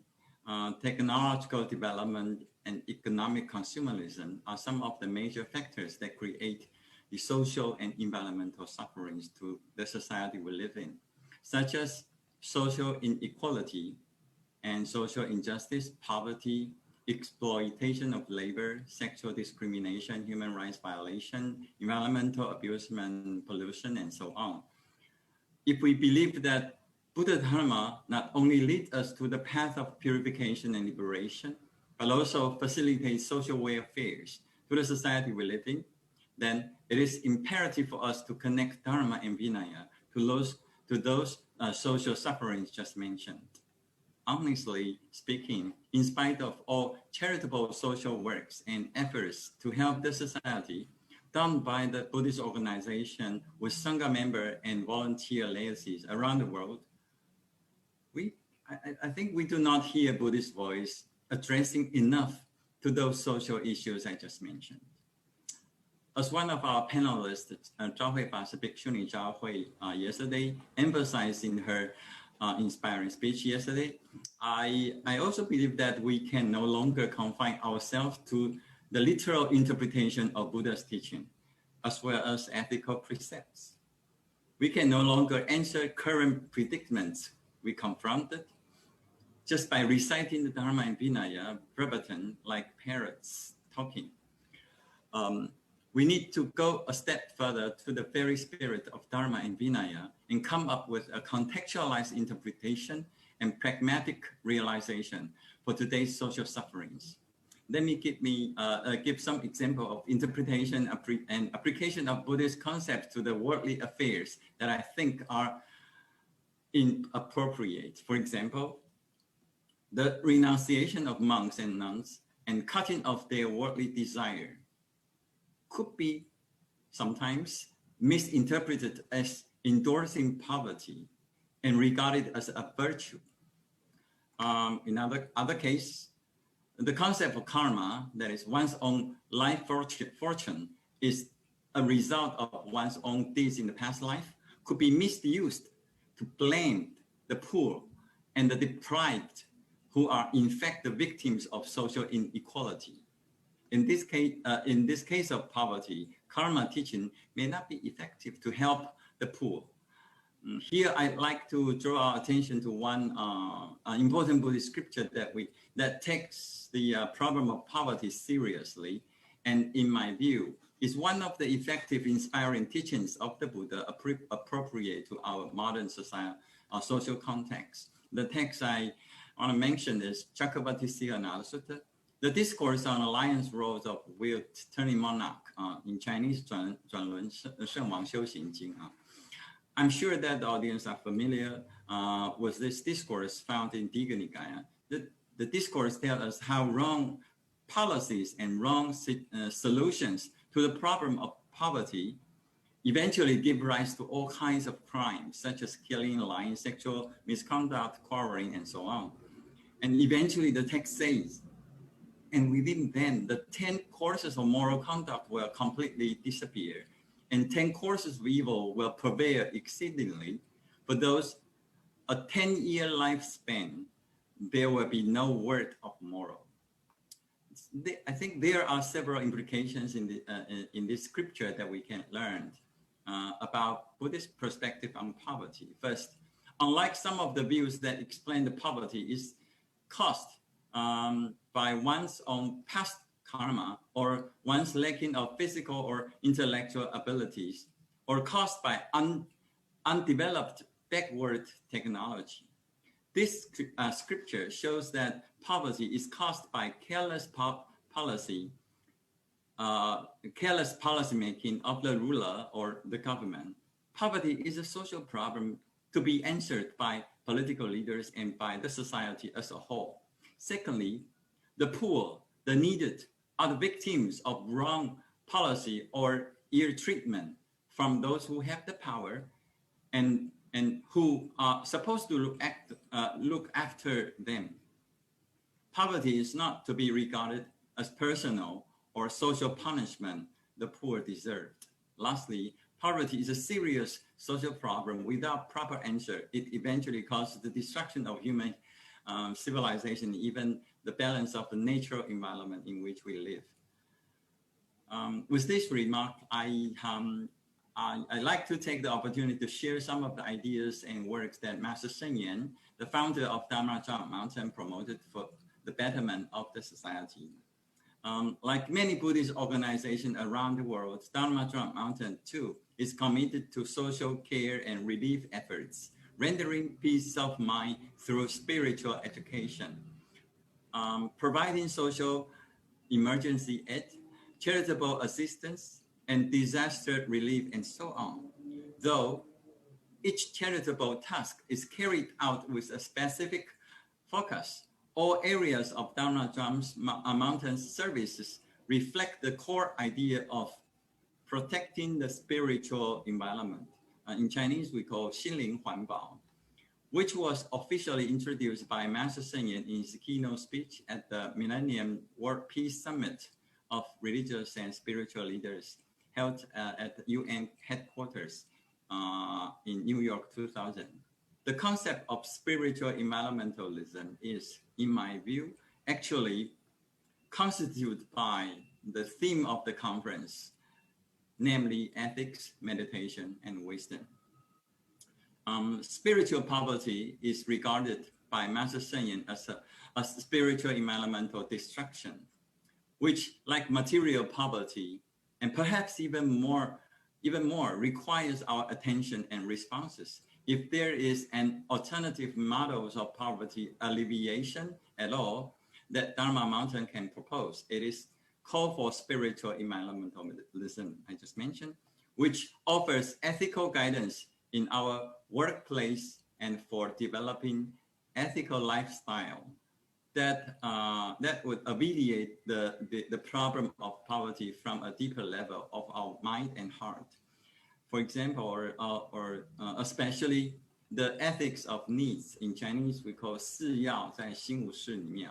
technological development, and economic consumerism are some of the major factors that create the social and environmental sufferings to the society we live in, such as social inequality and social injustice, poverty, exploitation of labor, sexual discrimination, human rights violation, environmental abusement, pollution, and so on. If we believe that Buddha Dharma not only leads us to the path of purification and liberation, but also facilitates social welfare to the society we live in, then it is imperative for us to connect Dharma and Vinaya to those social sufferings just mentioned. Honestly speaking, in spite of all charitable social works and efforts to help the society done by the Buddhist organization with Sangha member and volunteer laities around the world, I think we do not hear Buddhist voice addressing enough to those social issues I just mentioned. As one of our panelists, Thay Phap An Bhikshuni Zhao Hui, yesterday emphasized in her inspiring speech yesterday, I also believe that we can no longer confine ourselves to the literal interpretation of Buddha's teaching, as well as ethical precepts. We can no longer answer current predicaments we confronted just by reciting the Dharma and Vinaya verbatim like parrots talking. We need to go a step further to the very spirit of Dharma and Vinaya and come up with a contextualized interpretation and pragmatic realization for today's social sufferings. Let me give some example of interpretation and application of Buddhist concepts to the worldly affairs that I think are inappropriate. For example, the renunciation of monks and nuns and cutting off their worldly desire could be sometimes misinterpreted as endorsing poverty and regarded as a virtue. In other case, the concept of karma, that is one's own life fortune, is a result of one's own deeds in the past life, could be misused to blame the poor and the deprived, who are in fact the victims of social inequality. In this case of poverty, karma teaching may not be effective to help the poor. Here, I'd like to draw our attention to one important Buddhist scripture that takes the problem of poverty seriously, and in my view, is one of the effective, inspiring teachings of the Buddha appropriate to our modern society, social context. The text I want to mention is Chakravarti Sihana Sutta, The discourse on alliance roles of wheel turning monarch in Chinese 转轮圣王修行经 I'm sure that the audience are familiar with this discourse found in Digha Nikaya. The discourse tells us how wrong policies and wrong solutions to the problem of poverty eventually give rise to all kinds of crimes, such as killing, lying, sexual misconduct, quarreling, and so on. And eventually the text says, and within them, the 10 courses of moral conduct will completely disappear, and 10 courses of evil will prevail exceedingly. For those a 10-year lifespan, there will be no word of moral. I think there are several implications in this scripture that we can learn about Buddhist perspective on poverty. First, unlike some of the views that explain the poverty is caused by one's own past karma or one's lacking of physical or intellectual abilities, or caused by undeveloped backward technology. This scripture shows that poverty is caused by careless policy making of the ruler or the government. Poverty is a social problem to be answered by political leaders and by the society as a whole. Secondly, the poor, the needed, are the victims of wrong policy or ill treatment from those who have the power and who are supposed to look after them. Poverty is not to be regarded as personal or social punishment the poor deserved. Lastly, poverty is a serious social problem. Without proper answer, it eventually causes the destruction of human civilization, even the balance of the natural environment in which we live. With this remark, I'd like to take the opportunity to share some of the ideas and works that Master Sheng Yen, the founder of Dharma Drum Mountain, promoted for the betterment of the society. Like many Buddhist organizations around the world, Dharma Drum Mountain too is committed to social care and relief efforts, rendering peace of mind through spiritual education, providing social emergency aid, charitable assistance, and disaster relief, and so on. Though each charitable task is carried out with a specific focus, all areas of Dharma Drum's mountain services reflect the core idea of protecting the spiritual environment. In Chinese, we call 心灵环保, which was officially introduced by Master Sheng Yen in his keynote speech at the Millennium World Peace Summit of religious and spiritual leaders held at the UN headquarters in New York 2000. The concept of spiritual environmentalism is, in my view, actually constituted by the theme of the conference, namely ethics, meditation, and wisdom. Spiritual poverty is regarded by Master Sheng Yen as a spiritual environmental destruction, which, like material poverty, and perhaps even more, requires our attention and responses. If there is an alternative models of poverty alleviation at all that Dharma Mountain can propose, it is call for spiritual environmentalism I just mentioned, which offers ethical guidance in our workplace and for developing ethical lifestyle that would alleviate the problem of poverty from a deeper level of our mind and heart. For example, or especially the ethics of needs, in Chinese we call 四要在心无事里面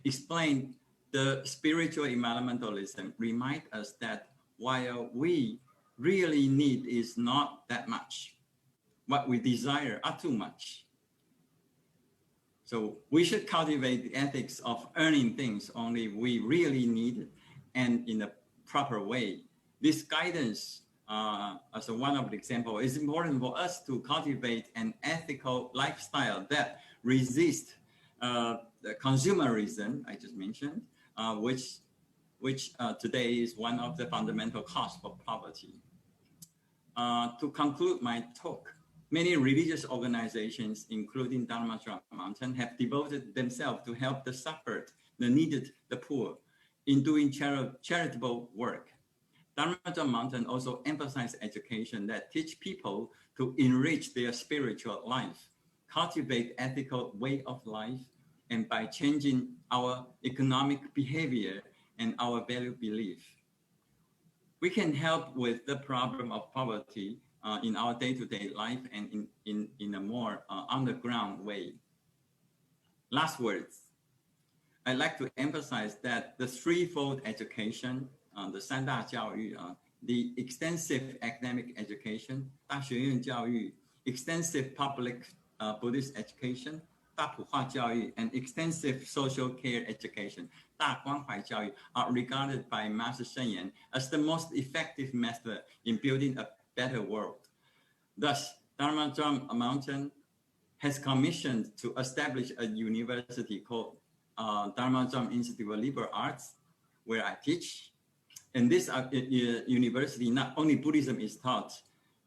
explain the spiritual environmentalism, remind us that while we really need is not that much, what we desire are too much. So we should cultivate the ethics of earning things only we really need and in a proper way. This guidance, as one of the examples, is important for us to cultivate an ethical lifestyle that resists the consumerism I just mentioned, which today is one of the fundamental causes of poverty. To conclude my talk, many religious organizations, including Dharma Drum Mountain, have devoted themselves to help the suffered, the needed, the poor, in doing charitable work. Dharmajam Mountain also emphasizes education that teach people to enrich their spiritual life, cultivate ethical way of life, and by changing our economic behavior and our value belief, we can help with the problem of poverty in our day-to-day life and in a more underground way. Last words, I'd like to emphasize that the threefold education, the 三大教育, the extensive academic education, 大学院教育, extensive public Buddhist education, 大普化教育, and extensive social care education, 大关怀教育, are regarded by Master Sheng Yen as the most effective method in building a better world. Thus, Dharmajam Mountain has commissioned to establish a university called Dharmajam Institute of Liberal Arts, where I teach. In this university, not only Buddhism is taught.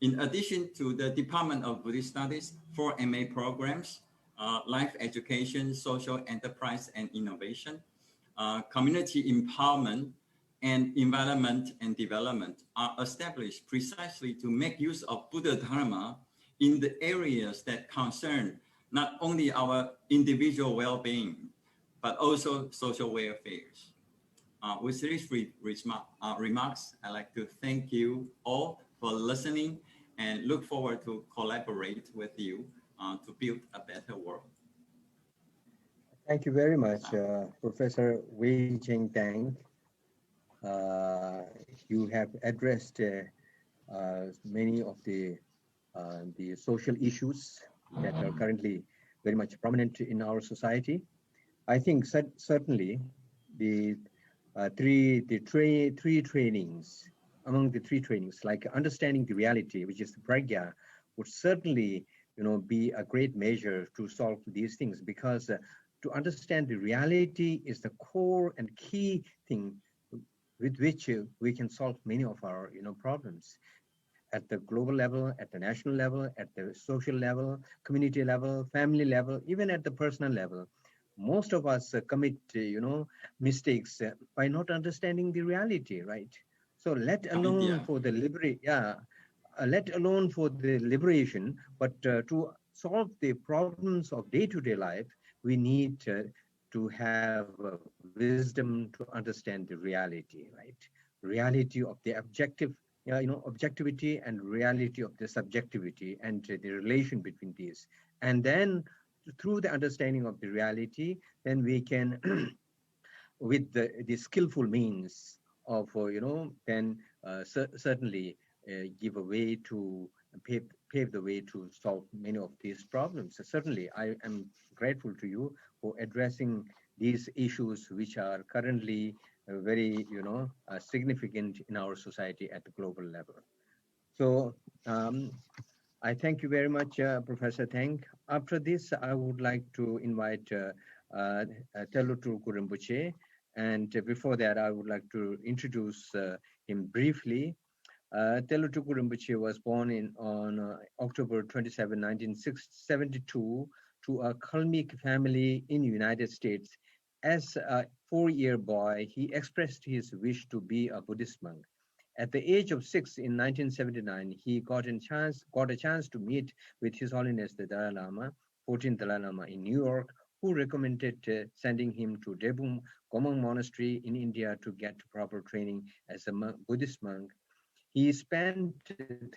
In addition to the Department of Buddhist Studies, 4 MA programs, life education, social enterprise and innovation, community empowerment, and environment and development are established precisely to make use of Buddha Dharma in the areas that concern not only our individual well-being, but also social welfare. With these remarks, I'd like to thank you all for listening and look forward to collaborate with you to build a better world. Thank you very much, Professor Wei Cheng Tang. You have addressed many of the social issues that are currently very much prominent in our society. I think certainly the three trainings, among the three trainings, like understanding the reality, which is the Prajna, would certainly, be a great measure to solve these things, because to understand the reality is the core and key thing with which we can solve many of our, problems at the global level, at the national level, at the social level, community level, family level, even at the personal level. Most of us commit, mistakes by not understanding the reality, right? So let alone for the liberation, but to solve the problems of day-to-day life, we need to have wisdom to understand the reality, right? Reality of the objectivity and reality of the subjectivity and the relation between these. And then through the understanding of the reality, then we can, with the skillful means of, certainly give a way to pave the way to solve many of these problems. So certainly, I am grateful to you for addressing these issues, which are currently very, significant in our society at the global level. So I thank you very much, Professor Tang. After this, I would like to invite Telutu Rinpoche. And before that, I would like to introduce him briefly. Telutu Rinpoche was born on October 27, 1972, to a Kalmyk family in the United States. As a 4-year boy, he expressed his wish to be a Buddhist monk. At the age of 6 in 1979, he got a chance to meet with His Holiness the Dalai Lama, 14th Dalai Lama in New York, who recommended sending him to Debung Gomang Monastery in India to get proper training as a Buddhist monk. He spent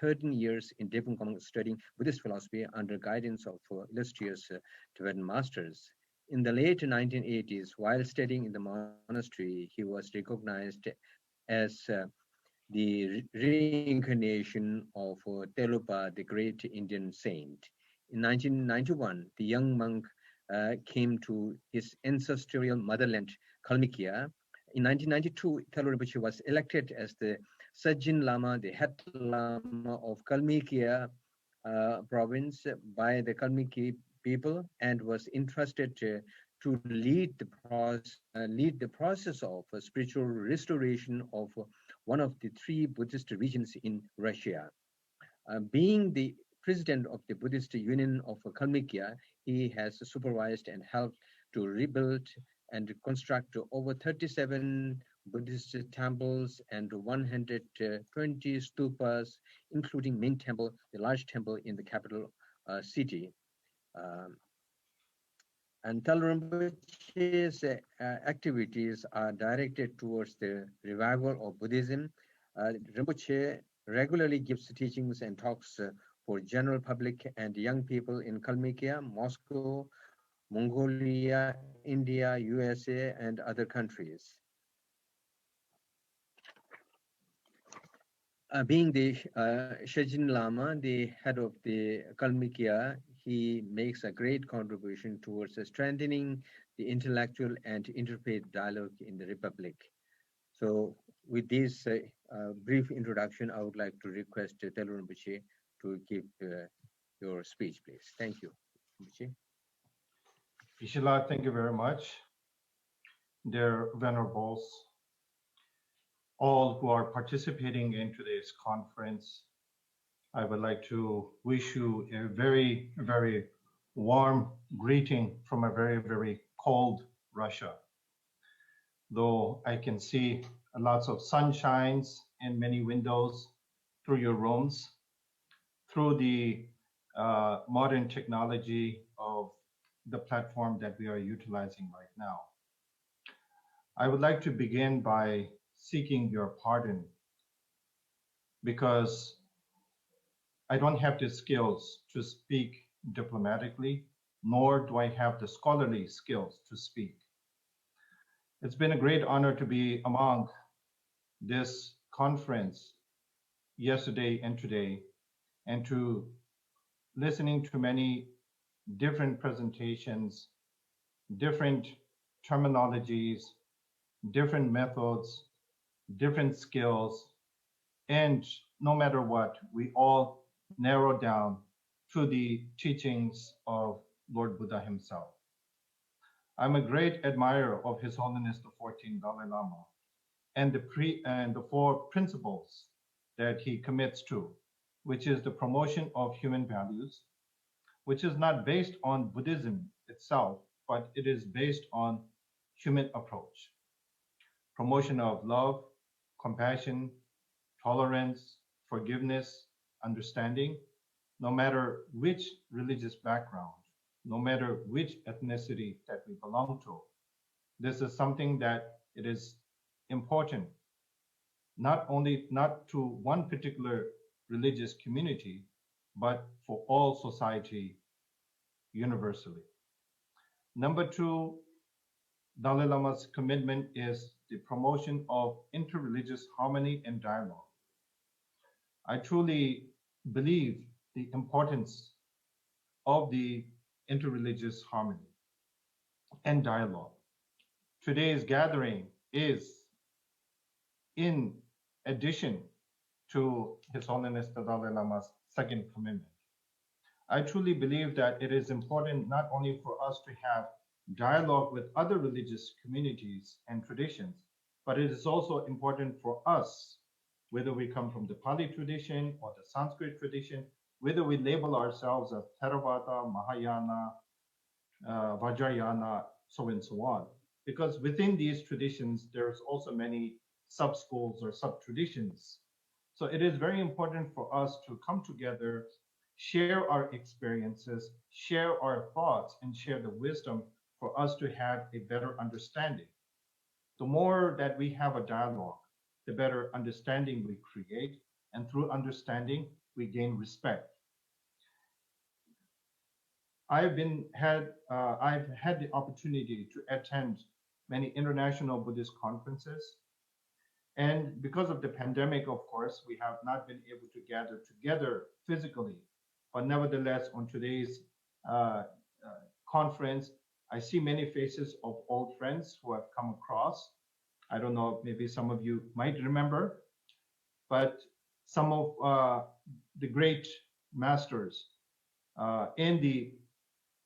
13 years in Debung Gomang studying Buddhist philosophy under guidance of illustrious Tibetan masters. In the late 1980s, while studying in the monastery, he was recognized as the reincarnation of Telupa, the great Indian saint. In 1991, the young monk came to his ancestral motherland, Kalmykia. In 1992, Telupa Rinpoche was elected as the Sajin Lama, the head Lama of Kalmykia province by the Kalmyki people, and was entrusted to lead the process of spiritual restoration of one of the 3 Buddhist regions in Russia. Being the president of the Buddhist Union of Kalmykia, he has supervised and helped to rebuild and construct over 37 Buddhist temples and 120 stupas, including main temple, the large temple in the capital city. And Dalai Rinpoche's activities are directed towards the revival of Buddhism. Rinpoche regularly gives teachings and talks for general public and young people in Kalmykia, Moscow, Mongolia, India, USA, and other countries. Being the Shejin Lama, the head of the Kalmykia, he makes a great contribution towards strengthening the intellectual and interfaith dialogue in the Republic. So with this brief introduction, I would like to request Dalai Rinpoche to give your speech, please. Thank you. Rinpoche. Ishila, thank you very much. Dear venerables, all who are participating in today's conference, I would like to wish you a very, very warm greeting from a very, very cold Russia. Though I can see lots of sunshines in many windows through your rooms, through the modern technology of the platform that we are utilizing right now. I would like to begin by seeking your pardon because I don't have the skills to speak diplomatically, nor do I have the scholarly skills to speak. It's been a great honor to be among this conference yesterday and today, and to listening to many different presentations, different terminologies, different methods, different skills, and no matter what, we all narrow down to the teachings of Lord Buddha himself. I'm a great admirer of His Holiness the 14th Dalai Lama and the four principles that he commits to, which is the promotion of human values, which is not based on Buddhism itself, but it is based on human approach. Promotion of love, compassion, tolerance, forgiveness, understanding, no matter which religious background, no matter which ethnicity that we belong to. This is something that it is important, not to one particular religious community, but for all society universally. Number two, Dalai Lama's commitment is the promotion of interreligious harmony and dialogue. I truly believe the importance of the interreligious harmony and dialogue. Today's gathering is in addition to His Holiness the Dalai Lama's second commitment. I truly believe that it is important not only for us to have dialogue with other religious communities and traditions, but it is also important for us, whether we come from the Pali tradition or the Sanskrit tradition, whether we label ourselves as Theravada, Mahayana, Vajrayana, so and so on. Because within these traditions, there's also many sub-schools or sub-traditions. So it is very important for us to come together, share our experiences, share our thoughts, and share the wisdom for us to have a better understanding. The more that we have a dialogue, the better understanding we create, and through understanding, we gain respect. I've had the opportunity to attend many international Buddhist conferences. And because of the pandemic, of course, we have not been able to gather together physically. But nevertheless, on today's conference, I see many faces of old friends who have come across. I don't know, maybe some of you might remember, but some of the great masters in the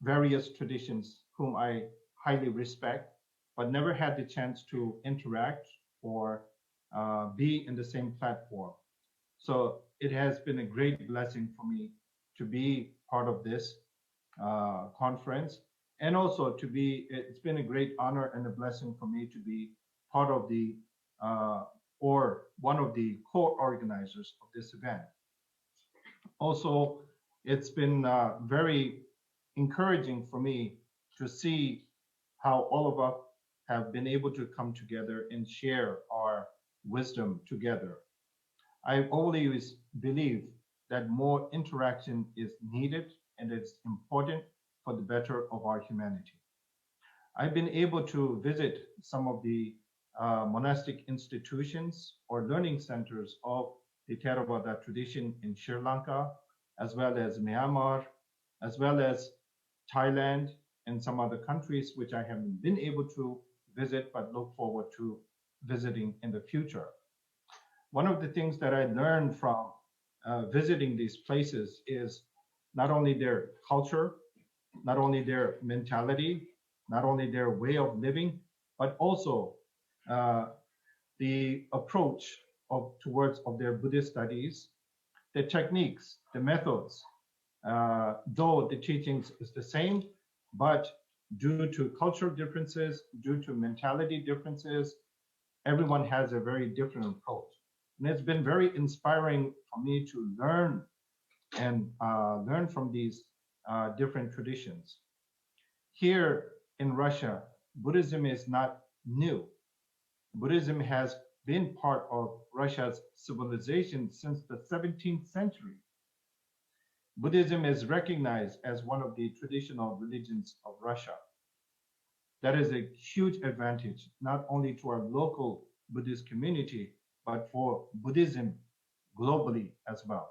various traditions whom I highly respect, but never had the chance to interact or be in the same platform. So it has been a great blessing for me to be part of this conference And also it's been a great honor and a blessing for me to be part of the, or one of the co-organizers of this event. Also, it's been very encouraging for me to see how all of us have been able to come together and share our wisdom together. I always believe that more interaction is needed and it's important for the better of our humanity. I've been able to visit some of the monastic institutions or learning centers of the Theravada tradition in Sri Lanka, as well as Myanmar, as well as Thailand and some other countries which I haven't been able to visit but look forward to visiting in the future. One of the things that I learned from visiting these places is not only their culture, not only their mentality, not only their way of living, but also the approach towards their Buddhist studies, the techniques, the methods, though the teachings is the same, but due to cultural differences, due to mentality differences, everyone has a very different approach. And it's been very inspiring for me to learn and learn from these different traditions. Here in Russia, Buddhism is not new. Buddhism has been part of Russia's civilization since the 17th century. Buddhism is recognized as one of the traditional religions of Russia. That is a huge advantage, not only to our local Buddhist community, but for Buddhism globally as well.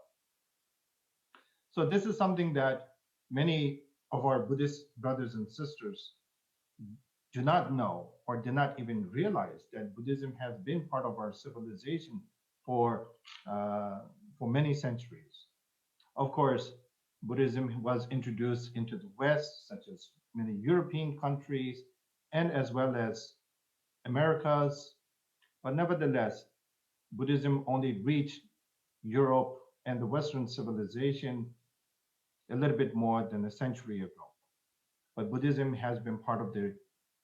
So this is something that many of our Buddhist brothers and sisters do not know or do not even realize that Buddhism has been part of our civilization for many centuries. Of course, Buddhism was introduced into the West, such as many European countries, and as well as Americas. But nevertheless, Buddhism only reached Europe and the Western civilization a little bit more than a century ago. But Buddhism has been part of the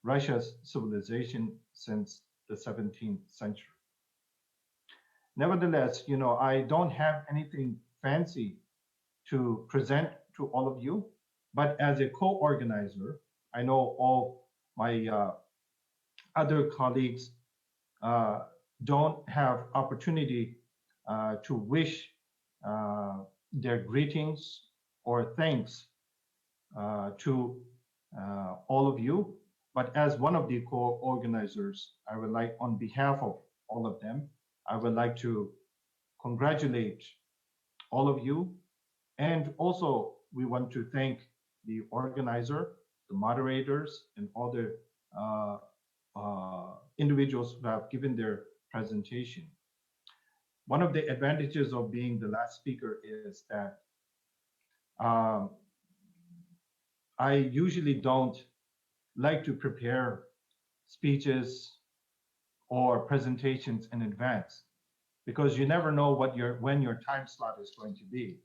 Russia's civilization since the 17th century. Nevertheless, I don't have anything fancy to present to all of you, but as a co-organizer, I know all my other colleagues don't have opportunity to wish their greetings or thanks to all of you. But as one of the co-organizers, I would like, on behalf of all of them, I would like to congratulate all of you. And also, we want to thank the organizer, the moderators, and all the individuals who have given their presentation. One of the advantages of being the last speaker is that I usually don't like to prepare speeches or presentations in advance, because you never know when your time slot is going to be.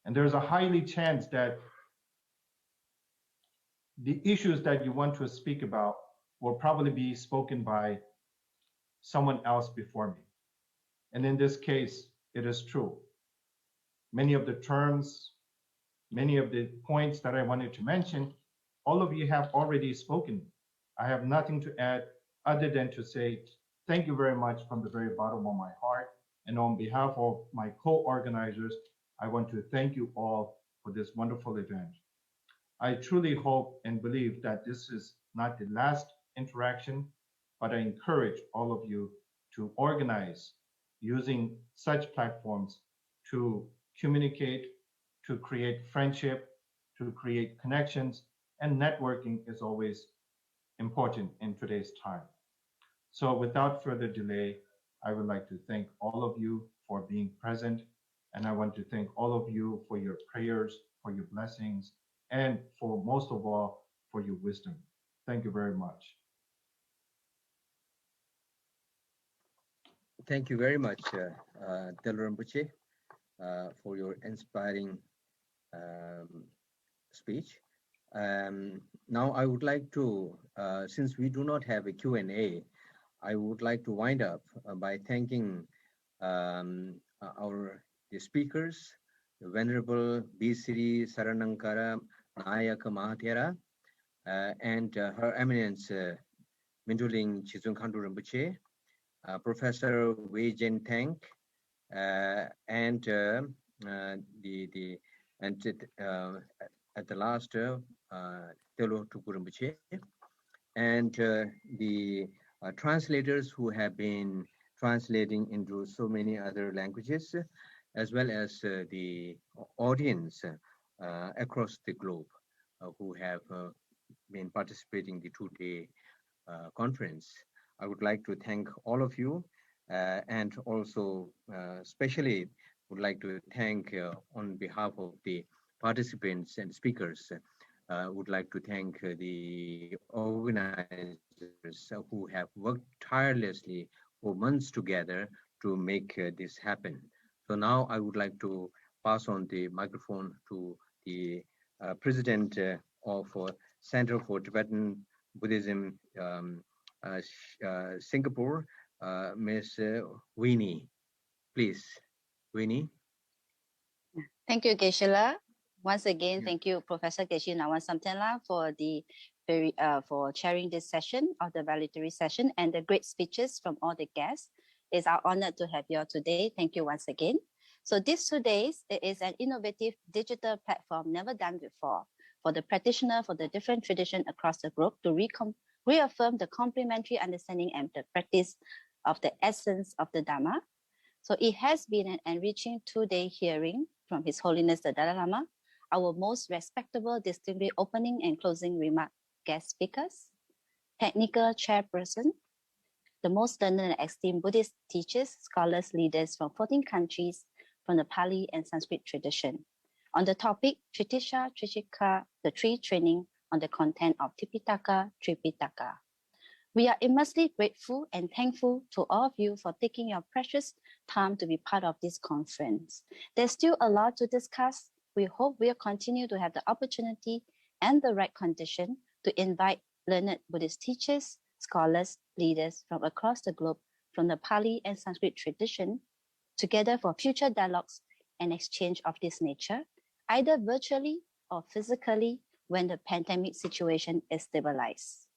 And there's a highly chance that the issues that you want to speak about will probably be spoken by someone else before me. And in this case, it is true. Many of the terms, many of the points that I wanted to mention, all of you have already spoken. I have nothing to add other than to say thank you very much from the very bottom of my heart. And on behalf of my co-organizers, I want to thank you all for this wonderful event. I truly hope and believe that this is not the last interaction, but I encourage all of you to organize using such platforms to communicate, to create friendship, to create connections, and networking is always important in today's time. So without further delay, I would like to thank all of you for being present. And I want to thank all of you for your prayers, for your blessings, and for most of all, for your wisdom. Thank you very much. Thank you very much, Delron Buche, for your inspiring speech. Now I would like to, since we do not have a Q&A, I would like to wind up by thanking the speakers, the Venerable B.C. Saranankara Nayaka Mahathera, and Her Eminence Mintuling Chizung Khandu Rinpoche, Professor Wei Jen Tang, and at the last Telo Tuku Rinpoche, and the translators who have been translating into so many other languages, as well as the audience across the globe who have been participating in the two-day conference. I would like to thank all of you, and also especially would like to thank on behalf of the participants and speakers, would like to thank the organizers who have worked tirelessly for months together to make this happen. So now I would like to pass on the microphone to the President of Center for Tibetan Buddhism Singapore, Ms. Winnie. Please, Winnie. Thank you, Geshe-la. Once again, thank you, Professor Geshe Nawan Samtenla, for chairing this session of the valedictory session and the great speeches from all the guests. It's our honor to have you all today. Thank you once again. So this 2 days, it is an innovative digital platform never done before for the practitioner for the different traditions across the globe to reaffirm the complementary understanding and the practice of the essence of the Dharma. So it has been an enriching 2-day hearing from His Holiness the Dalai Lama, our most respectable, distinguished opening and closing remark guest speakers, technical chairperson, the most learned and esteemed Buddhist teachers, scholars, leaders from 14 countries from the Pali and Sanskrit tradition. On the topic, Trishiksha, Trishiksha, the three training on the content of Tipitaka, Tripitaka. We are immensely grateful and thankful to all of you for taking your precious time to be part of this conference. There's still a lot to discuss. We hope we'll continue to have the opportunity and the right condition to invite learned Buddhist teachers, scholars, leaders from across the globe from the Pali and Sanskrit tradition together for future dialogues and exchange of this nature, either virtually or physically when the pandemic situation is stabilized.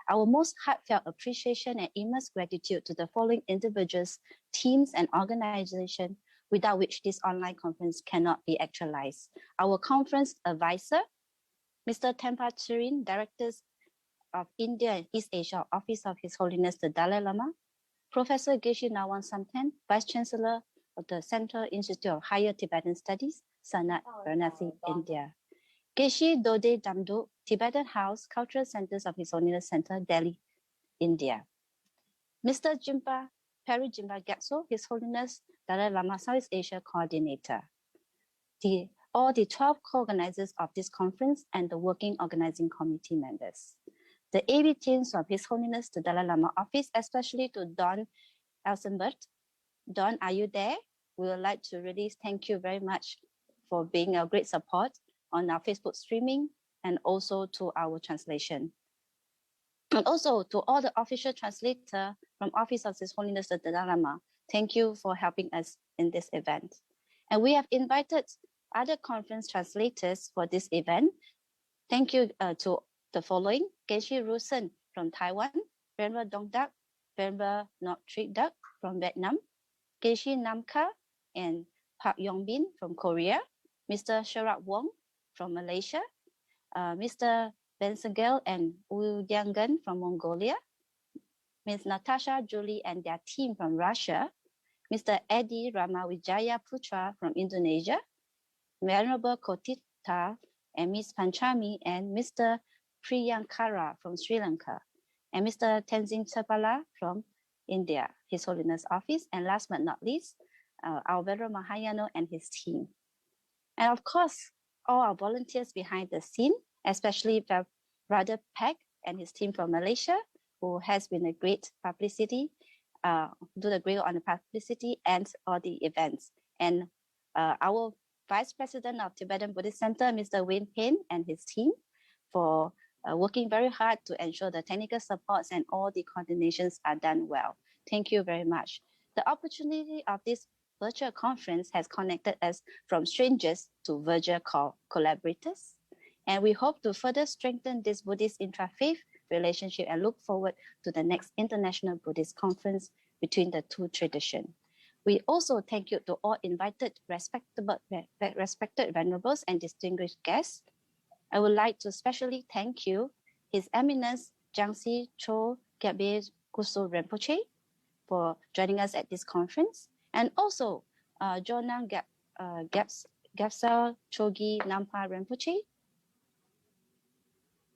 Our most heartfelt appreciation and immense gratitude to the following individuals, teams, and organizations without which this online conference cannot be actualized. Our conference advisor, Mr. Thay Phap An, Directors of India and East Asia Office of His Holiness the Dalai Lama, Professor Geshe Nawan Samten, Vice Chancellor of the Central Institute of Higher Tibetan Studies, Sanat, Varanasi, India. Geshe Dode Damduk, Tibetan House, Cultural Centers of His Holiness Center, Delhi, India. Mr. Jimpa, Peri Jimpa Gyatso, His Holiness Dalai Lama Southeast Asia Coordinator. All the 12 co-organizers of this conference and the working organizing committee members. The AB teams of His Holiness the Dalai Lama office, especially to Don Elsenbert. Don, are you there? We would like to really thank you very much for being a great support on our Facebook streaming and also to our translation. And also to all the official translator from Office of His Holiness the Dalai Lama, thank you for helping us in this event. And we have invited other conference translators for this event. Thank you to the following: Geshe Rusen from Taiwan, Venerable Dongdak, Venerable Not Trick Duck from Vietnam, Geshe Namka and Park Yongbin from Korea, Mr. Sharat Wong from Malaysia, Mr. Bensengel and Wu Yangan from Mongolia, Ms. Natasha Julie and their team from Russia, Mr. Eddie Ramawijaya Putra from Indonesia, Venerable Kotita and Ms. Panchami and Mr. Priyankara from Sri Lanka, and Mr. Tenzin Chapala from India, His Holiness Office, and last but not least, our Venerable Mahayano and his team. And of course, all our volunteers behind the scene, especially Brother Peck and his team from Malaysia, who has been a great publicity, do the great on the publicity and all the events. And our Vice President of Tibetan Buddhist Center, Mr. Wayne Payne and his team, for working very hard to ensure the technical supports and all the coordinations are done well. Thank you very much. The opportunity of this virtual conference has connected us from strangers to virtual collaborators. And we hope to further strengthen this Buddhist intra-faith relationship and look forward to the next International Buddhist Conference between the two traditions. We also thank you to all invited respected venerables and distinguished guests. I would like to especially thank you, His Eminence Jangsi Cho Gyabye Kuso Rinpoche, for joining us at this conference, and also Jonang Gapsal Chogi Nampa Rinpoche,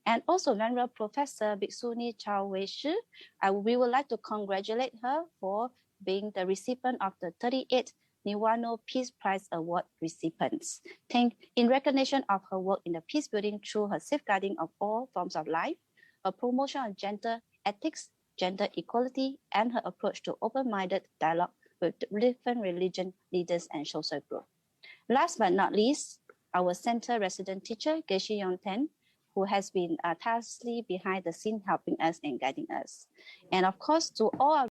and also Venerable Professor Bhiksuni Chao Wei Shi. We would like to congratulate her for being the recipient of the 38th Niwano Peace Prize Award recipients. In recognition of her work in the peace building through her safeguarding of all forms of life, her promotion of gender ethics, gender equality, and her approach to open-minded dialogue with different religion leaders and social groups. Last but not least, our center resident teacher, Geshe Yongten, who has been tirelessly behind the scene helping us and guiding us. And of course, to all our